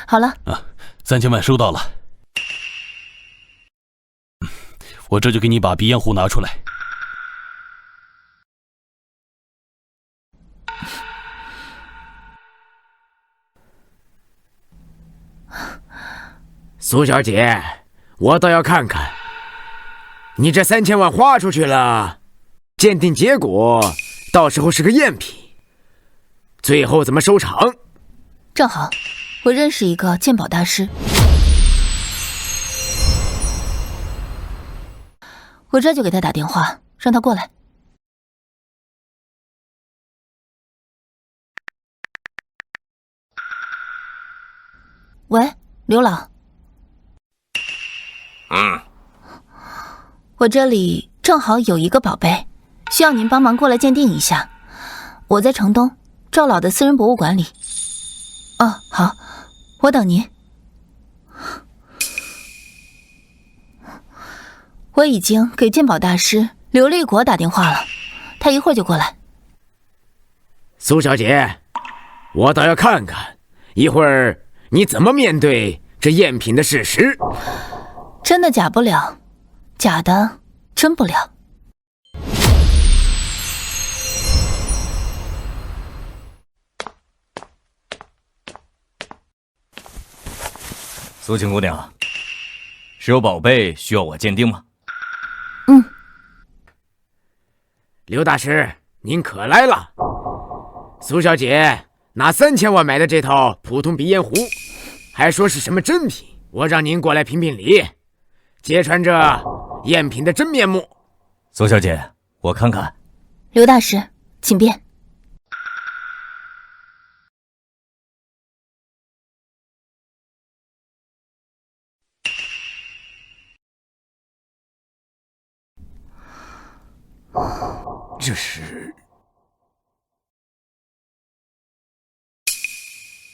好了，3000万收到了，我这就给你把鼻烟壶拿出来。苏小姐，我倒要看看，你这3000万花出去了，鉴定结果到时候是个赝品，最后怎么收场？正好，我认识一个鉴宝大师，我这就给他打电话，让他过来。喂，刘老。我这里正好有一个宝贝，需要您帮忙过来鉴定一下。我在城东赵老的私人博物馆里。哦，好，我等您。我已经给鉴宝大师刘立国打电话了，他一会儿就过来。苏小姐，我倒要看看，一会儿你怎么面对这赝品的事实。真的假不了，假的真不了。苏青姑娘，是有宝贝需要我鉴定吗？刘大师，您可来了。苏小姐拿3000万买的这套普通鼻烟壶，还说是什么真品，我让您过来评评理，揭穿这赝品的真面目。苏小姐，我看看。刘大师，请便。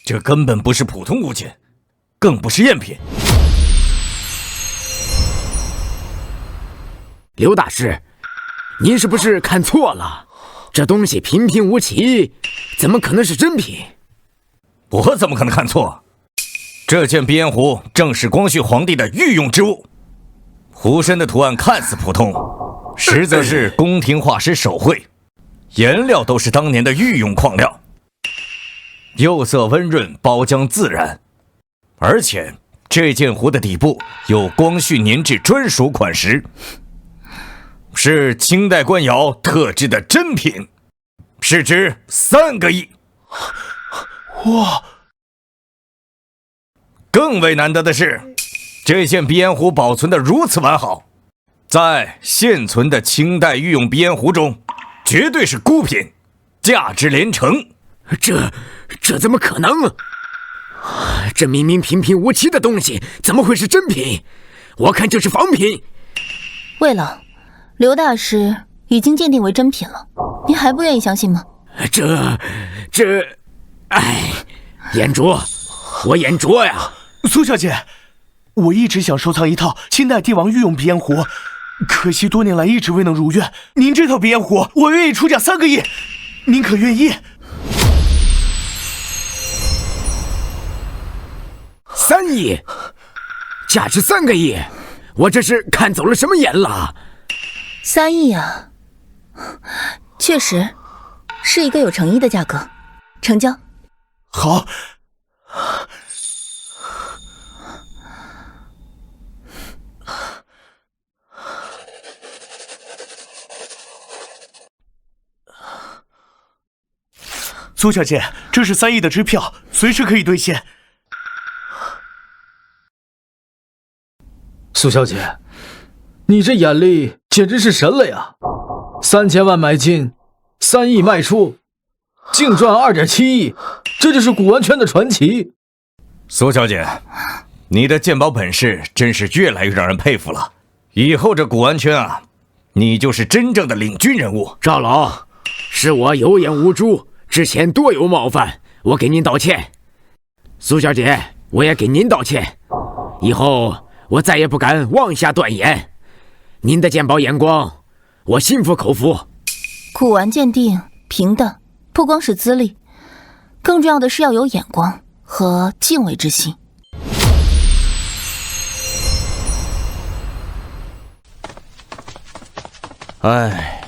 这根本不是普通物件，更不是赝品。刘大师，您是不是看错了？这东西平平无奇，怎么可能是真品？我怎么可能看错？这件鼻烟壶正是光绪皇帝的御用之物，壶身的图案看似普通，实则是宫廷画师手绘，颜料都是当年的御用矿料，釉色温润，包浆自然。而且这件壶的底部有光绪年制专属款式，是清代官窑特制的真品，市值3个亿。哇！更为难得的是，这件鼻烟壶保存得如此完好，在现存的清代御用鼻烟壶中，绝对是孤品，价值连城。这怎么可能？这明明平平无奇的东西，怎么会是真品？我看就是仿品。魏老，刘大师已经鉴定为真品了，您还不愿意相信吗？眼拙，我眼拙呀！苏小姐，我一直想收藏一套清代帝王御用鼻烟壶，可惜多年来一直未能如愿。您这套鼻烟壶，我愿意出价3个亿，您可愿意？ 3亿，价值3个亿，我这是看走了什么眼了？3亿啊，确实是一个有诚意的价格，成交。好。苏小姐，这是3亿的支票，随时可以兑现。苏小姐，你这眼力简直是神了呀！3000万买进，3亿卖出，净赚2.7亿，这就是古玩圈的传奇。苏小姐，你的鉴宝本事真是越来越让人佩服了。以后这古玩圈啊，你就是真正的领军人物。赵老，是我有眼无珠。之前多有冒犯，我给您道歉。苏小姐，我也给您道歉。以后我再也不敢妄下断言。您的鉴宝眼光，我心服口服。古玩鉴定平等，不光是资历，更重要的是要有眼光和敬畏之心。哎，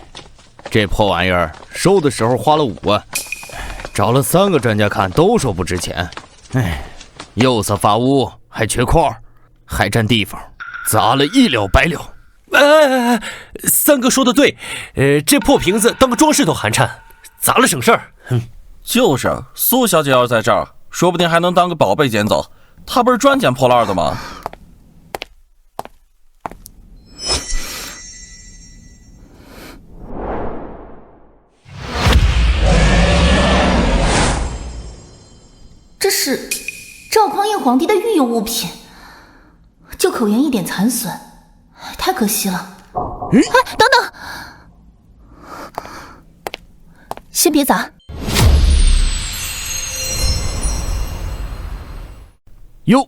这破玩意儿收的时候花了5万。找了3个专家看，都说不值钱。哎，釉色发乌，还缺块，还占地方，砸了一了百了。三哥说的对，这破瓶子当个装饰都寒碜，砸了省事儿。就是，苏小姐要在这儿，说不定还能当个宝贝捡走。她不是专捡破烂的吗？这是赵匡胤皇帝的御用物品，就口沿一点残损，太可惜了。哎，等等，先别砸。哟，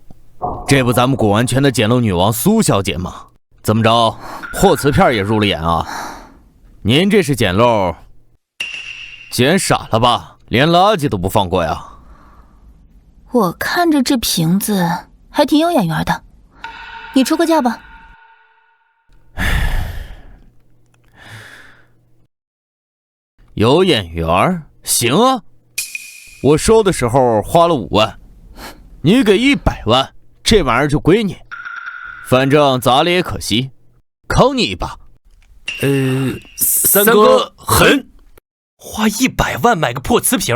这不咱们古玩圈的捡漏女王苏小姐吗？怎么着，破瓷片也入了眼啊？您这是捡漏，捡傻了吧？连垃圾都不放过呀？我看着这瓶子还挺有眼缘的，你出个价吧。有眼缘，行啊。我收的时候花了5万，你给100万，这玩意儿就归你。反正砸了也可惜，坑你一把。三哥狠，花100万买个破瓷瓶，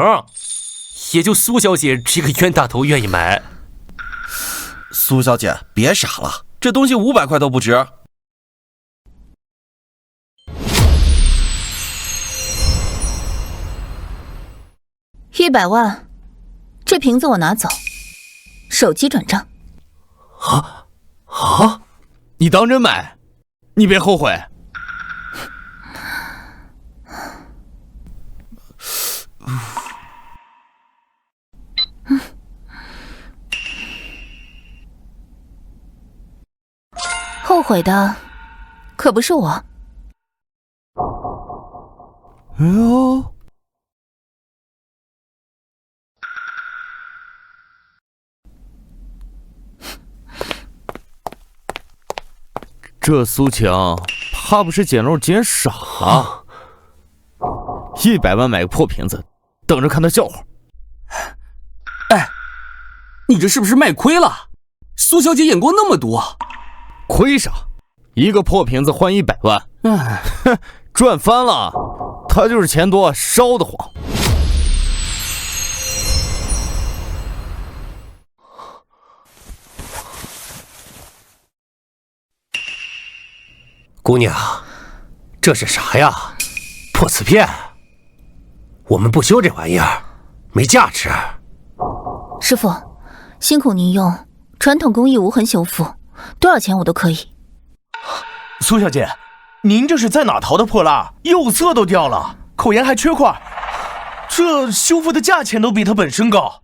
也就苏小姐这个冤大头愿意买。苏小姐，别傻了，这东西500块都不值。100万，这瓶子我拿走，手机转账。啊！你当真买？你别后悔。后悔的可不是我。哦，这苏强怕不是捡漏捡傻了？100万买个破瓶子，等着看他笑话。哎，你这是不是卖亏了？苏小姐眼光那么毒，亏啥？一个破瓶子换100万，哼，赚翻了。他就是钱多，烧得慌。姑娘，这是啥呀？破瓷片？我们不修这玩意儿，没价值。师傅，辛苦您用传统工艺无痕修复，多少钱我都可以。苏小姐，您这是在哪淘的破烂？釉色都掉了，口沿还缺块，这修复的价钱都比它本身高。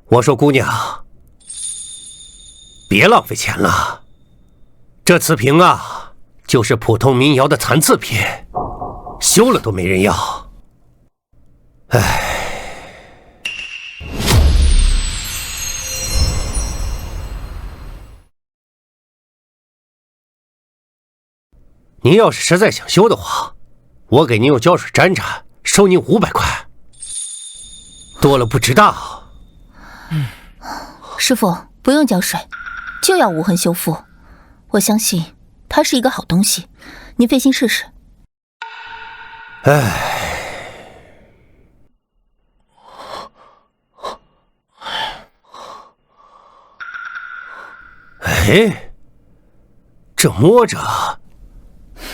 我说姑娘，别浪费钱了，这瓷瓶啊，就是普通民窑的残次品，修了都没人要。唉，您要是实在想修的话，我给您用胶水沾沾，收您500块，多了不值当。师傅不用胶水，就要无痕修复。我相信它是一个好东西，您费心试试。哎，这摸着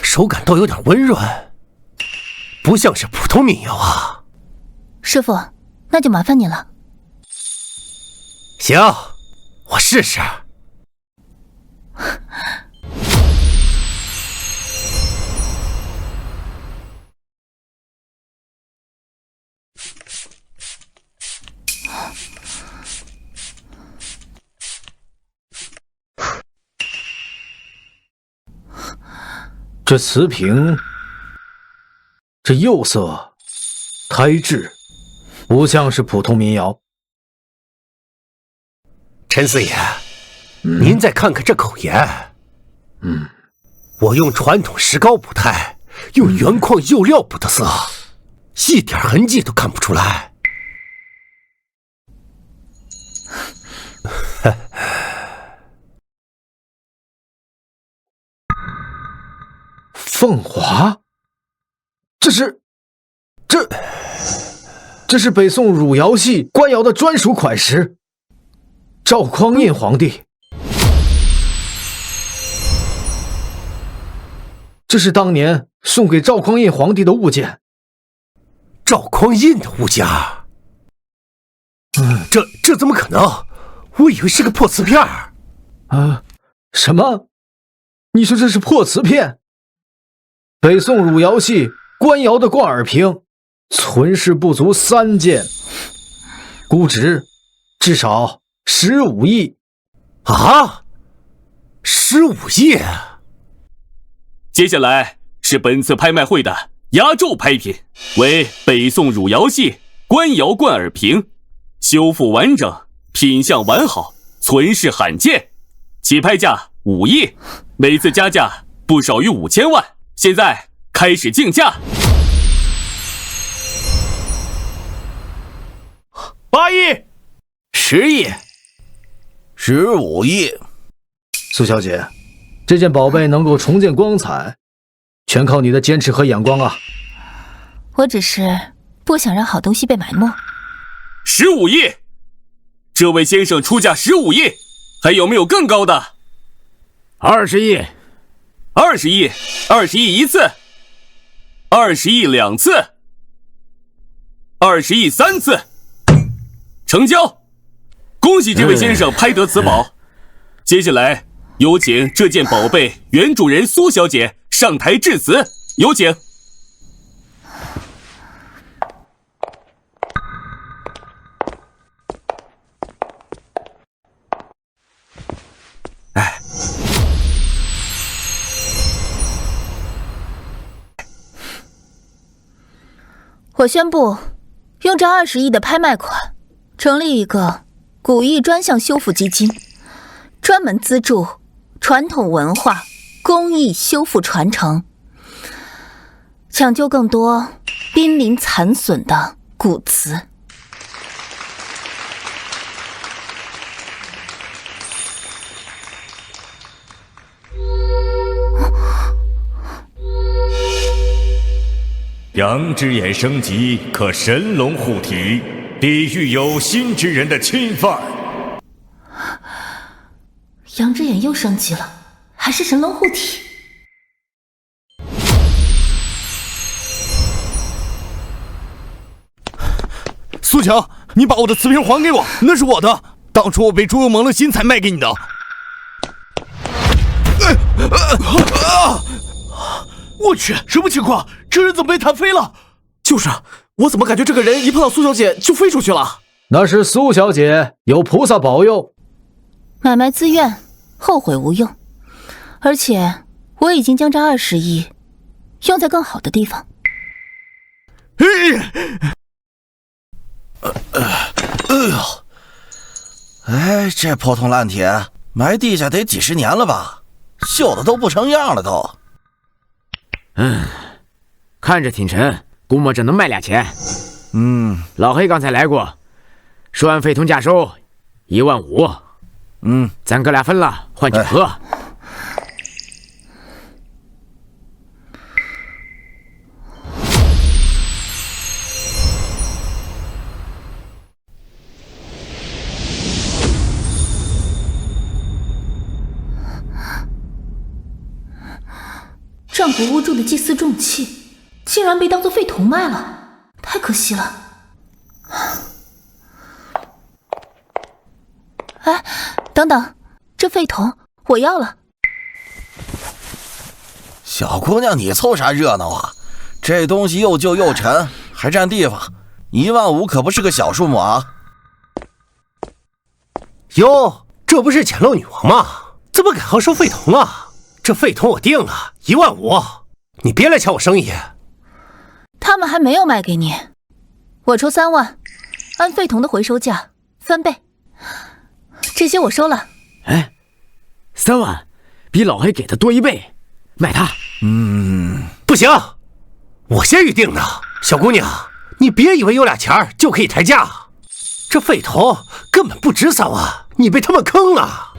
手感倒有点温润，不像是普通民谣啊。师傅，那就麻烦你了。行，我试试。这瓷瓶，这釉色、胎质，不像是普通民窑。陈四爷，您再看看这口沿。我用传统石膏补胎，用原矿釉料补的色，一点痕迹都看不出来。凤华，这是北宋汝窑系官窑的专属款式。赵匡胤皇帝，这是当年送给赵匡胤皇帝的物件。赵匡胤的物件？这怎么可能？我以为是个破瓷片儿。什么？你说这是破瓷片？北宋汝窑系官窑的贯耳瓶，存世不足3件，估值至少15亿。啊！15亿！接下来是本次拍卖会的压轴拍品，为北宋汝窑系官窑贯耳瓶，修复完整，品相完好，存世罕见，起拍价5亿，每次加价不少于5000万。现在开始竞价。8亿、10亿、15亿。苏小姐，这件宝贝能够重见光彩，全靠你的坚持和眼光啊！我只是不想让好东西被埋没。15亿，这位先生出价15亿，还有没有更高的？20亿，20亿，20亿1次，20亿2次，20亿3次，成交！恭喜这位先生拍得此宝。接下来有请这件宝贝原主人苏小姐上台致辞，有请。我宣布，用这20亿的拍卖款，成立一个古艺专项修复基金，专门资助传统文化工艺修复传承，抢救更多濒临残损的古瓷。羊之眼升级可神龙护体，抵御有心之人的侵犯。羊之眼又升级了，还是神龙护体。苏强，你把我的瓷瓶还给我，那是我的，当初我被猪油蒙了心才卖给你的。我去，什么情况？这人怎么被弹飞了？就是，我怎么感觉这个人一碰到苏小姐就飞出去了？那是苏小姐有菩萨保佑。买卖自愿，后悔无用。而且我已经将这20亿用在更好的地方。哎，这破铜烂铁，埋地下得几10年了吧，锈的都不成样了都。看着挺沉，估摸着能卖2钱。老黑刚才来过，说按废铜价收15000。咱哥俩分了，换酒喝。战国巫祝的祭祀重器，竟然被当作废铜卖了，太可惜了。哎，等等，这废铜我要了。小姑娘，你凑啥热闹啊？这东西又旧又沉，还占地方，15000可不是个小数目啊！哟，这不是捡漏女王吗？怎么改行收废铜了？这废铜我定了15000，你别来抢我生意。他们还没有卖给你，我出3万，按废铜的回收价翻倍。这些我收了。哎，3万，比老黑给的多1倍，卖它。不行，我先预定的。小姑娘，你别以为有俩钱就可以抬价，这废铜根本不值3万，你被他们坑了。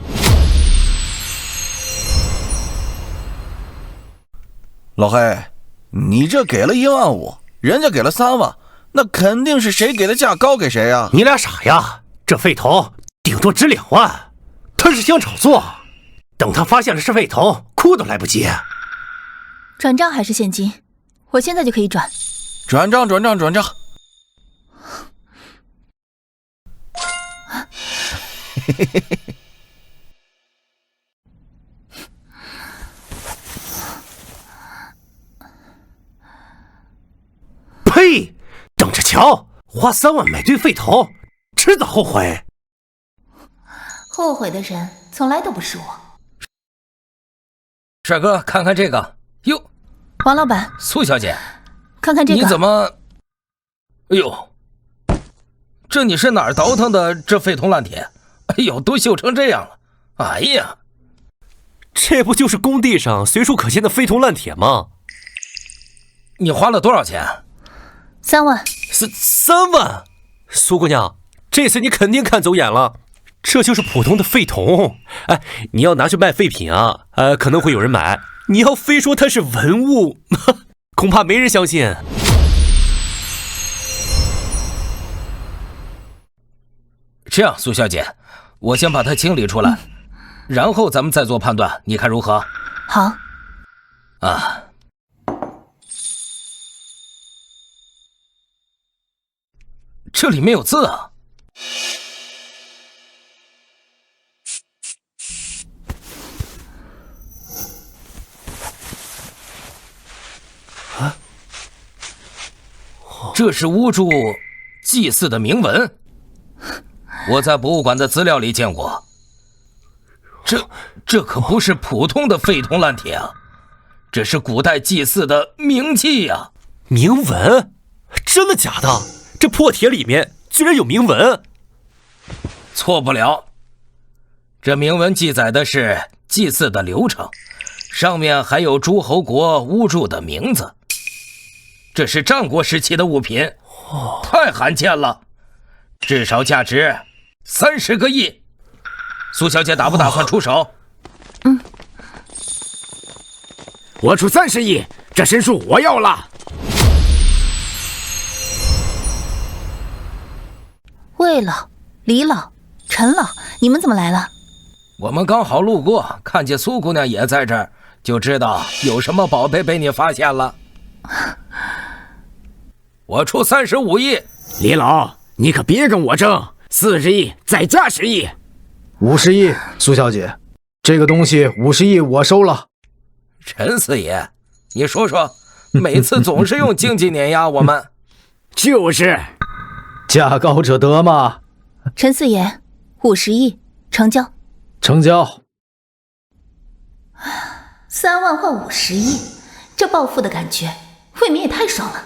老黑，你这给了15000，人家给了3万，那肯定是谁给的价高给谁呀？你俩傻呀？这废铜顶多值2万，他是想炒作，等他发现了是废铜，哭都来不及。转账还是现金？我现在就可以转。转账。呸！等着瞧，花3万买堆废铜，迟早后悔。后悔的人从来都不是我。帅哥，看看这个。哟，王老板，苏小姐，看看这个。你怎么？哎呦，这你是哪儿倒腾的？这废铜烂铁，哎呦，都锈成这样了。哎呀，这不就是工地上随处可见的废铜烂铁吗？你花了多少钱？3万。3万？苏姑娘，这次你肯定看走眼了，这就是普通的废铜。哎，你要拿去卖废品啊，可能会有人买。你要非说它是文物，恐怕没人相信。这样，苏小姐，我先把它清理出来，然后咱们再做判断，你看如何？好。啊。这里面有字啊！这是巫祝祭祀的铭文，我在博物馆的资料里见过。这可不是普通的废铜烂铁啊，这是古代祭祀的冥器啊！铭文？真的假的？这破铁里面居然有铭文？错不了，这铭文记载的是祭祀的流程，上面还有诸侯国巫祝的名字。这是战国时期的物品，太罕见了，至少价值30个亿。苏小姐打不打算出手？我出30亿，这神树我要了。魏老、李老、陈老，你们怎么来了？我们刚好路过，看见苏姑娘也在这儿，就知道有什么宝贝被你发现了。我出35亿。李老，你可别跟我争，40亿再加10亿，50亿。苏小姐，这个东西50亿我收了。陈四爷，你说说，每次总是用经济碾压我们。就是。价高者得嘛。陈四爷，50亿成交。成交。3万换50亿，这暴富的感觉未免也太爽了。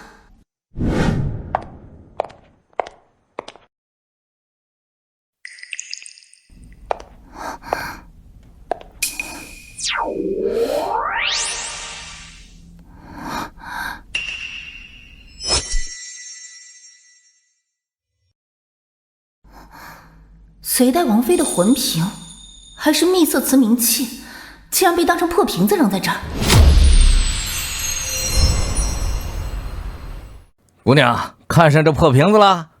隋代王妃的魂瓶，还是秘色瓷冥器，竟然被当成破瓶子扔在这儿。姑娘，看上这破瓶子了？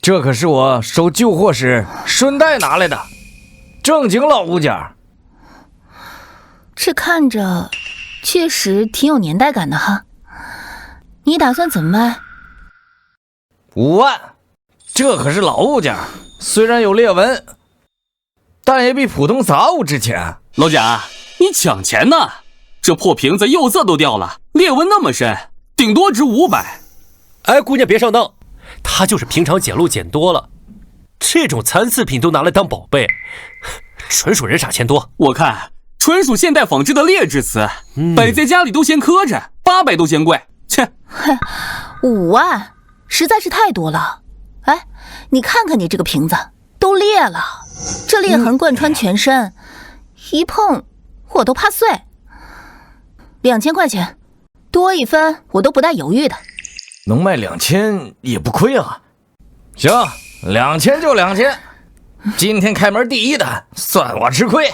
这可是我收旧货时顺带拿来的，正经老物件。这看着确实挺有年代感的哈。你打算怎么卖？5万，这可是老物件，虽然有裂纹，但也比普通杂物值钱。老贾，你抢钱呢？这破瓶子釉色都掉了，裂纹那么深，顶多值500。哎，姑娘别上当，他就是平常捡漏捡多了，这种残次品都拿来当宝贝，纯属人傻钱多。我看纯属现代仿制的劣质瓷，摆在家里都嫌磕碜，800都嫌贵。切，5万实在是太多了。哎，你看看你这个瓶子都裂了，这裂痕贯穿全身，一碰我都怕碎。2000块钱，多1分我都不带犹豫的。能卖2000也不亏啊。行，2000就2000，今天开门第一单，算我吃亏。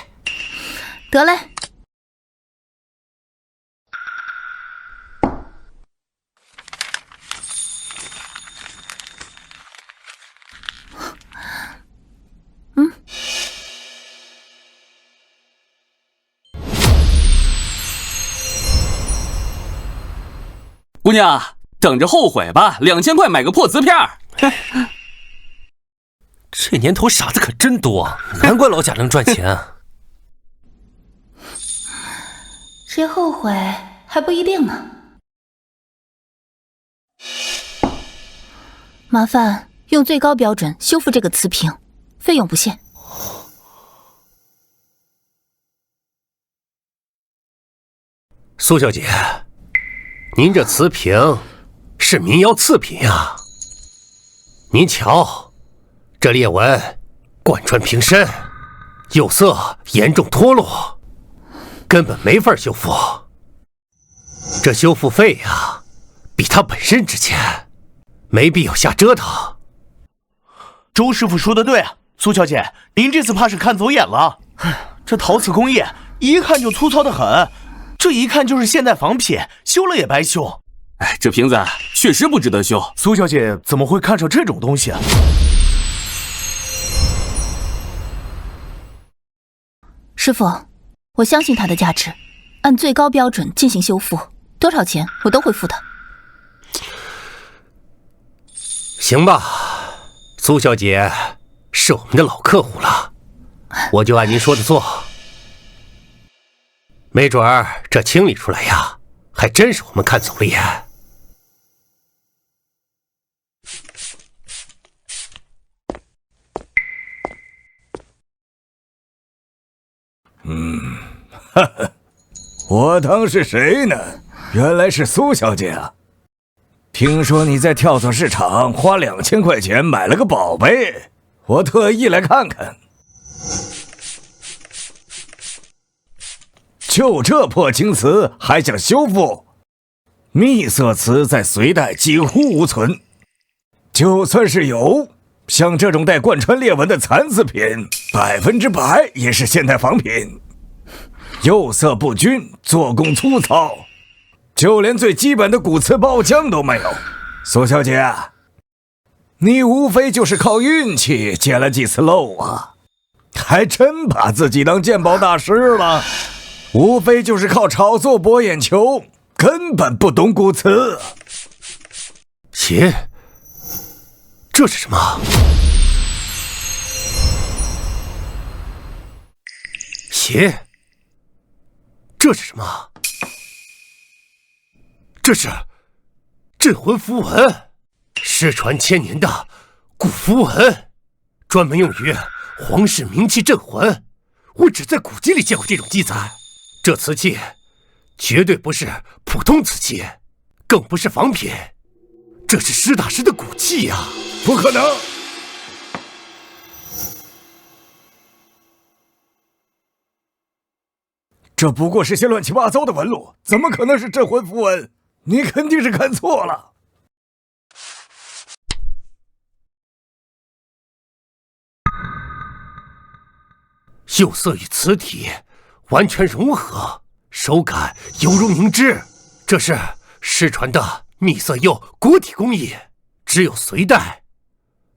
得嘞。姑娘，等着后悔吧！2000块买个破瓷片儿。这年头傻子可真多，难怪老贾能赚钱。谁后悔还不一定呢。麻烦用最高标准修复这个瓷瓶，费用不限。苏小姐，您这瓷瓶是民窑次品呀。您瞧，这裂纹贯穿瓶身，釉色严重脱落，根本没法修复。这修复费呀，比它本身值钱，没必要瞎折腾。周师傅说的对啊，苏小姐，您这次怕是看走眼了。这陶瓷工艺一看就粗糙的很，这一看就是现代仿品，修了也白修。哎，这瓶子确实不值得修。苏小姐怎么会看上这种东西啊？师傅，我相信它的价值，按最高标准进行修复，多少钱我都会付的。行吧，苏小姐是我们的老客户了，我就按您说的做。没准儿这清理出来呀，还真是我们看走了眼。哈哈，我当是谁呢？原来是苏小姐啊！听说你在跳蚤市场花2000块钱买了个宝贝，我特意来看看。就这破青瓷还想修复？秘色瓷在隋代几乎无存，就算是有，像这种带贯穿裂纹的残次品，100%也是现代仿品。釉色不均，做工粗糙，就连最基本的古瓷包浆都没有。苏小姐，你无非就是靠运气捡了几次漏啊，还真把自己当鉴宝大师了。无非就是靠炒作博眼球，根本不懂古瓷。鞋，这是什么？鞋，这是什么？这是镇魂符文，失传千年的古符文，专门用于皇室冥器镇魂。我只在古籍里见过这种记载。这瓷器绝对不是普通瓷器，更不是仿品，这是施大师的古器呀！不可能！这不过是些乱七八糟的纹路，怎么可能是镇魂符文？你肯定是看错了。釉色与瓷体完全融合，手感犹如凝脂。这是失传的秘色釉国体工艺，只有隋代、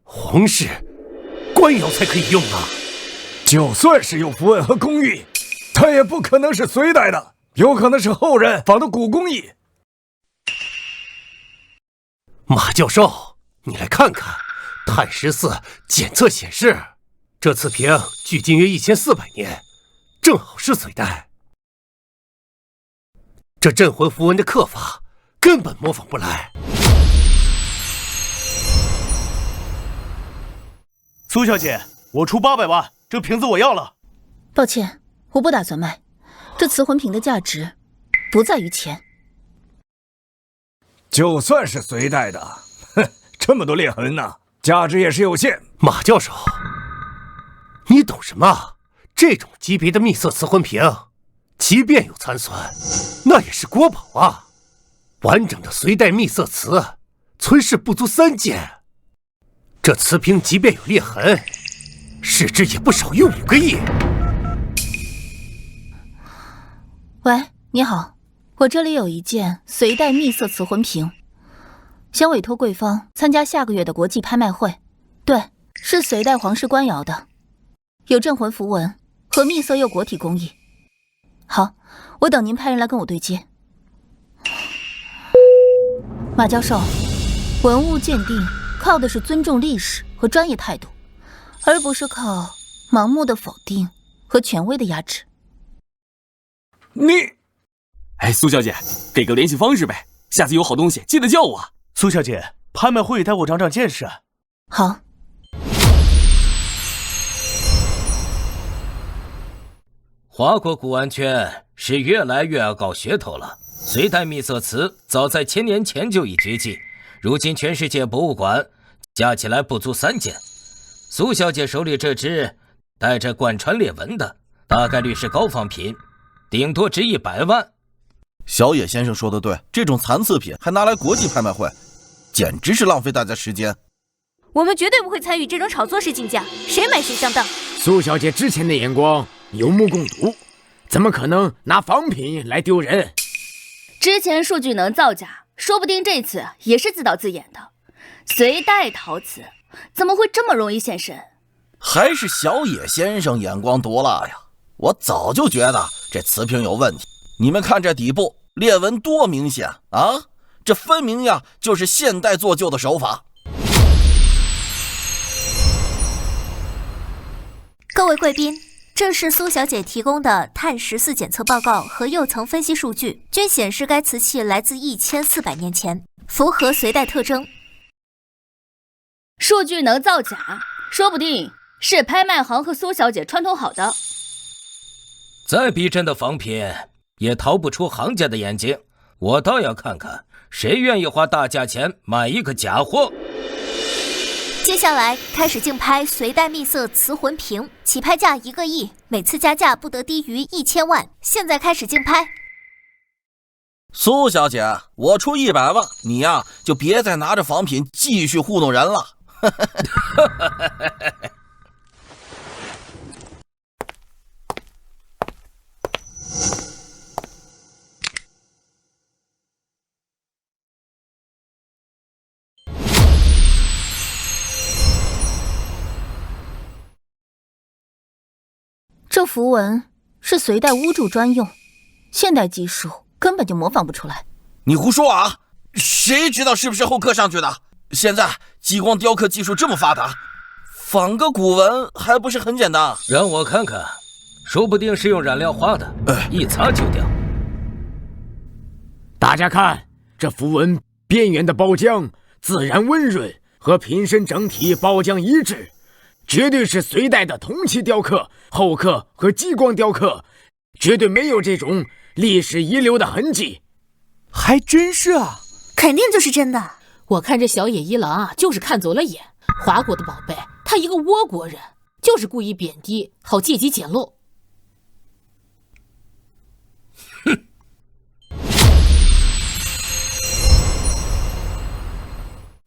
皇室、官窑才可以用啊。就算是有符文和工艺，它也不可能是隋代的，有可能是后人仿的古工艺。马教授，你来看看，碳14检测显示，这瓷瓶距今约1400年，正好是隋代。这镇魂符文的刻法根本模仿不来。苏小姐，我出800万，这瓶子我要了。抱歉，我不打算卖。这瓷魂瓶的价值不在于钱。就算是隋代的，哼，这么多裂痕呢，价值也是有限。马教授，你懂什么？这种级别的秘色瓷魂瓶，即便有残损，那也是国宝啊！完整的隋代秘色瓷，存世不足3件。这瓷瓶即便有裂痕，市值也不少于5个亿。喂，你好，我这里有一件隋代秘色瓷魂瓶，想委托贵方参加下个月的国际拍卖会。对，是隋代皇室官窑的，有镇魂符文和秘色釉国体工艺。好，我等您派人来跟我对接。马教授，文物鉴定靠的是尊重历史和专业态度，而不是靠盲目的否定和权威的压制。哎，苏小姐，给个联系方式呗，下次有好东西记得叫我。苏小姐，拍卖会带我长长见识。好。华国古玩圈是越来越要搞噱头了。隋代秘色瓷早在1000年前就已绝迹，如今全世界博物馆加起来不足3件。苏小姐手里这只带着贯穿裂纹的，大概率是高仿品，顶多值100万。小野先生说的对，这种残次品还拿来国际拍卖会，简直是浪费大家时间。我们绝对不会参与这种炒作式竞价，谁买谁上当。苏小姐之前的眼光有目共睹，怎么可能拿仿品来丢人？之前数据能造假，说不定这次也是自导自演的。隋代陶瓷怎么会这么容易现身？还是小野先生眼光毒辣呀！我早就觉得这瓷瓶有问题。你们看这底部裂纹多明显啊！这分明呀就是现代做旧的手法。各位贵宾，这是苏小姐提供的碳14检测报告和釉层分析数据，均显示该瓷器来自1400年前，符合隋代特征。数据能造假，说不定是拍卖行和苏小姐串通好的。再逼真的仿品也逃不出行家的眼睛，我倒要看看谁愿意花大价钱买一个假货。接下来开始竞拍隋代秘色瓷魂瓶，起拍价1个亿，每次加价不得低于1000万。现在开始竞拍。苏小姐，我出100万，你呀就别再拿着仿品继续糊弄人了。这符文是隋代巫祝专用，现代技术根本就模仿不出来。你胡说啊！谁知道是不是后刻上去的？现在激光雕刻技术这么发达，仿个古文还不是很简单？让我看看，说不定是用染料画的，一擦就掉。大家看，这符文边缘的包浆自然温润，和瓶身整体包浆一致，绝对是隋代的铜器雕刻、后刻和激光雕刻，绝对没有这种历史遗留的痕迹。还真是啊，肯定就是真的。我看这小野一郎啊，就是看走了眼。华国的宝贝，他一个倭国人，就是故意贬低，好借机捡漏。哼！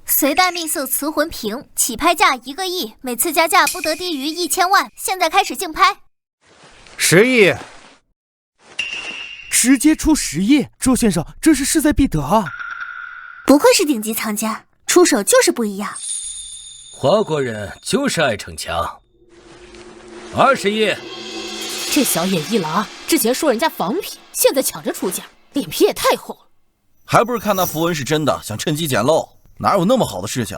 隋代秘色瓷魂瓶，起拍价1个亿，每次加价不得低于1000万。现在开始竞拍。10亿，直接出10亿，周先生，这是势在必得啊！不愧是顶级藏家，出手就是不一样。华国人就是爱逞强。20亿，这小野一郎之前说人家仿品，现在抢着出价，脸皮也太厚了。还不是看那符文是真的，想趁机捡漏，哪有那么好的事情？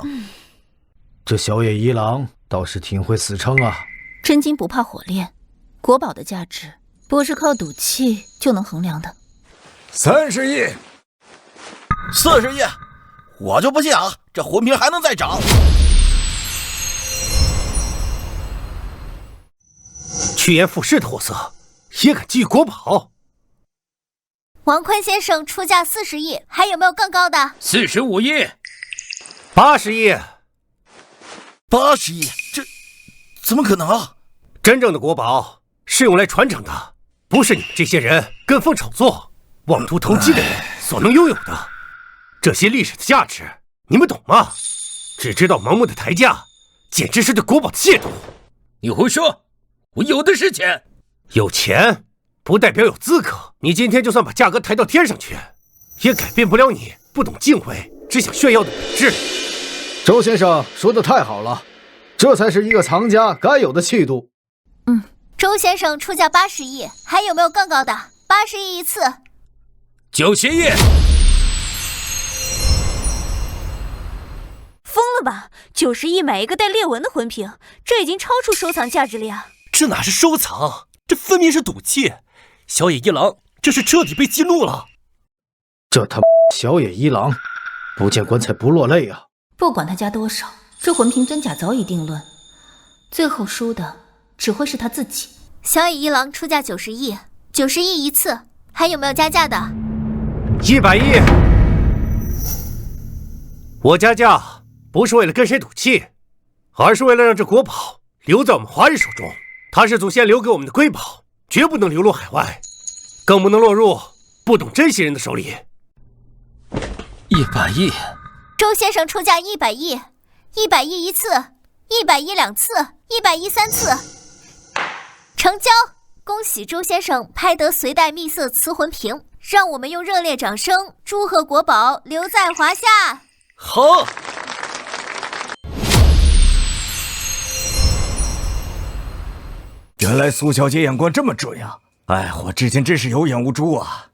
这小野一郎倒是挺会死撑啊！真金不怕火炼，国宝的价值不是靠赌气就能衡量的。30亿，40亿，我就不信啊，这魂瓶还能再涨。趋炎附势的货色，也敢觊觎国宝？王坤先生出价40亿，还有没有更高的？45亿，80亿，80亿，这怎么可能啊？真正的国宝是用来传承的，不是你们这些人跟风炒作、妄图投机的人所能拥有的。这些历史的价值，你们懂吗？只知道盲目的抬价，简直是对国宝的亵渎。你胡说！我有的是钱，有钱不代表有资格。你今天就算把价格抬到天上去，也改变不了你不懂敬畏、只想炫耀的本质。周先生说的太好了，这才是一个藏家该有的气度。周先生出价80亿，还有没有更高的？80亿一次。90亿。疯了吧？90亿买一个带裂纹的魂瓶，这已经超出收藏价值了呀！这哪是收藏，这分明是赌气！小野一郎这是彻底被激怒了。这他妈小野一郎，不见棺材不落泪啊！不管他加多少，这魂瓶真假早已定论，最后输的只会是他自己。小野一郎出价90亿，90亿一次，还有没有加价的？100亿。我加价不是为了跟谁赌气，而是为了让这国宝留在我们华人手中。它是祖先留给我们的瑰宝，绝不能流落海外，更不能落入不懂珍惜人的手里。100亿。周先生出价100亿，100亿一次，100亿2次，100亿3次，成交！恭喜周先生拍得随带秘色瓷魂瓶，让我们用热烈掌声祝贺国宝留在华夏。好。原来苏小姐眼光这么准呀！哎，我之前真是有眼无珠啊。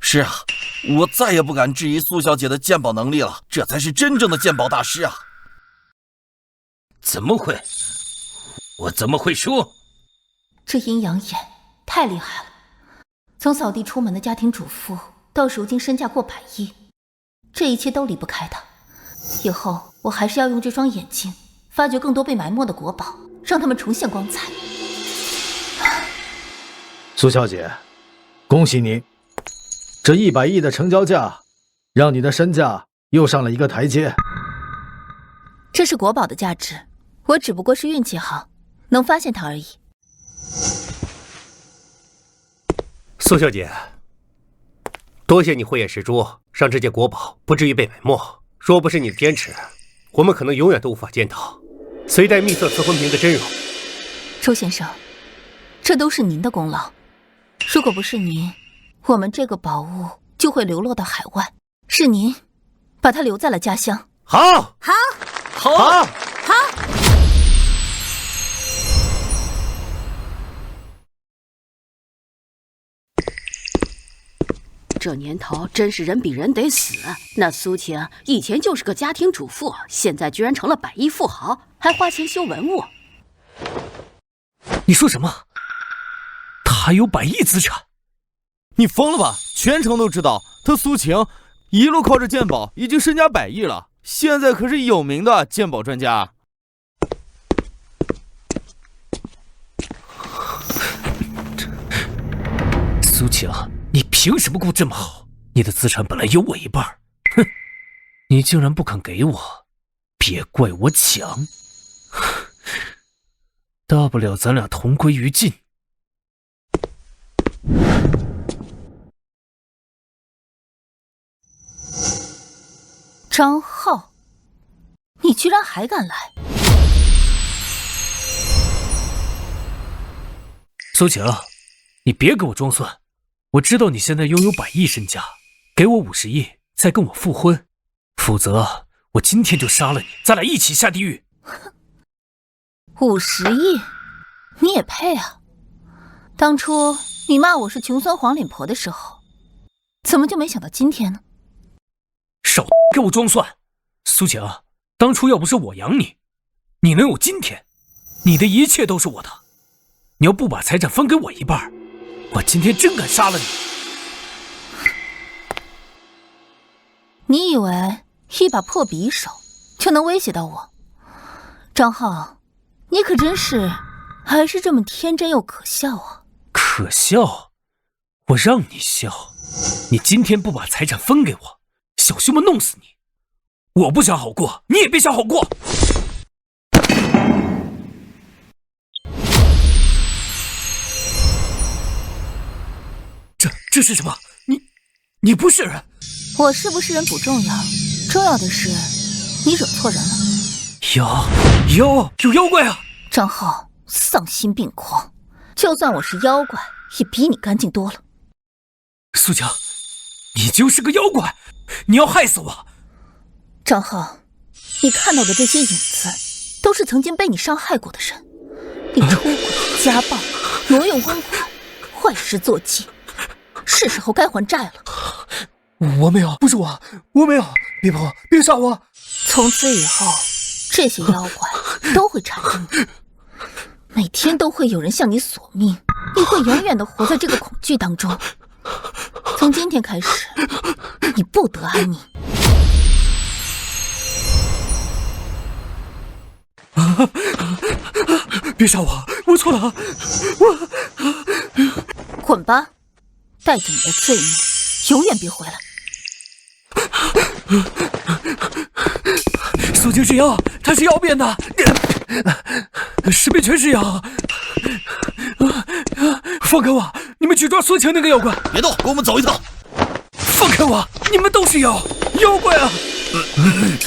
是啊，我再也不敢质疑苏小姐的鉴宝能力了，这才是真正的鉴宝大师啊！怎么会？我怎么会输？这阴阳眼太厉害了，从扫地出门的家庭主妇到如今身价过100亿，这一切都离不开他。以后我还是要用这双眼睛发掘更多被埋没的国宝，让他们重现光彩。苏小姐，恭喜你，这100亿的成交价，让你的身价又上了一个台阶。这是国宝的价值，我只不过是运气好，能发现它而已。苏小姐，多谢你慧眼识珠，让这件国宝不至于被埋没。若不是你的坚持，我们可能永远都无法见到随带秘色瓷魂瓶的真容。周先生，这都是您的功劳。如果不是您，我们这个宝物就会流落到海外。是您把它留在了家乡。好，好，好，好。这年头真是人比人得死。那苏晴以前就是个家庭主妇，现在居然成了100亿富豪，还花钱修文物。你说什么？他有100亿资产？你疯了吧？全城都知道他苏晴一路靠着鉴宝，已经身家100亿了，现在可是有名的鉴宝专家。苏晴，你凭什么过这么好？你的资产本来有我一半，哼！你竟然不肯给我，别怪我抢。大不了咱俩同归于尽。张浩，你居然还敢来！苏晴，你别给我装蒜！我知道你现在拥有100亿身家，给我50亿，再跟我复婚，否则我今天就杀了你，咱俩一起下地狱。50亿，你也配啊？当初你骂我是穷酸黄脸婆的时候，怎么就没想到今天呢？少给我装蒜！苏晴，当初要不是我养你，你能有今天？你的一切都是我的，你要不把财产分给我一半，我今天真敢杀了你！你以为一把破匕首就能威胁到我？张浩，你可真是还是这么天真又可笑啊！可笑？我让你笑！你今天不把财产分给我，小兄们弄死你！我不想好过，你也别想好过！这是什么？你不是人！我是不是人不重要，重要的是你惹错人了。有妖怪啊！张浩，丧心病狂！就算我是妖怪，也比你干净多了。苏晴，你就是个妖怪，你要害死我！张浩，你看到的这些影子，都是曾经被你伤害过的人。你出轨、家暴、挪用公款，坏事做尽，是时候该还债了。我没有，不是我没有，别碰我，别杀我！从此以后，这些妖怪都会缠着你，每天都会有人向你索命，你会永远的活在这个恐惧当中。从今天开始，你不得安宁。别杀我，我错了，滚吧，带着你的罪孽，永远别回来。苏晴是妖，他是妖变的，尸边全是妖。放开我！你们去抓苏晴那个妖怪！别动，跟我们走一趟。放开我！你们都是妖怪啊！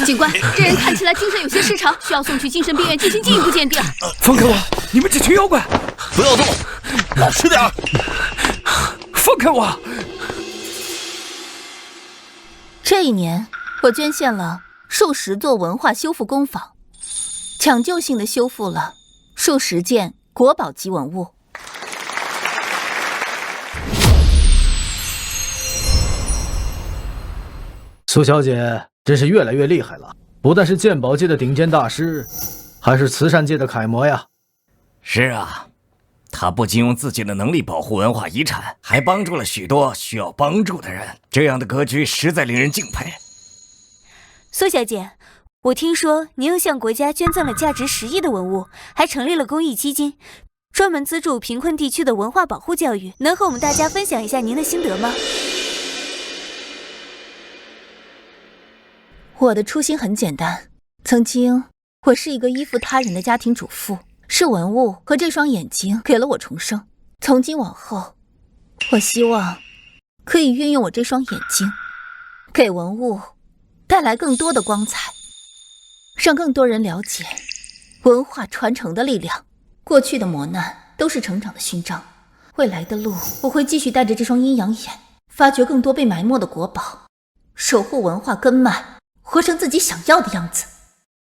警官，这人看起来精神有些失常，需要送去精神病院进行进一步鉴定。放开我！你们这群妖怪！不要动，老实点！放开我！这一年，我捐献了数10座文化修复工坊，抢救性的修复了数10件国宝级文物。苏小姐真是越来越厉害了，不但是鉴宝界的顶尖大师，还是慈善界的楷模呀。是啊，他不仅用自己的能力保护文化遗产，还帮助了许多需要帮助的人，这样的格局实在令人敬佩。苏小姐，我听说您又向国家捐赠了价值10亿的文物，还成立了公益基金，专门资助贫困地区的文化保护教育，能和我们大家分享一下您的心得吗？我的初心很简单，曾经我是一个依附他人的家庭主妇，是文物和这双眼睛给了我重生。从今往后，我希望可以运用我这双眼睛，给文物带来更多的光彩，让更多人了解文化传承的力量。过去的磨难都是成长的勋章，未来的路我会继续带着这双阴阳眼，发掘更多被埋没的国宝，守护文化根脉，活成自己想要的样子。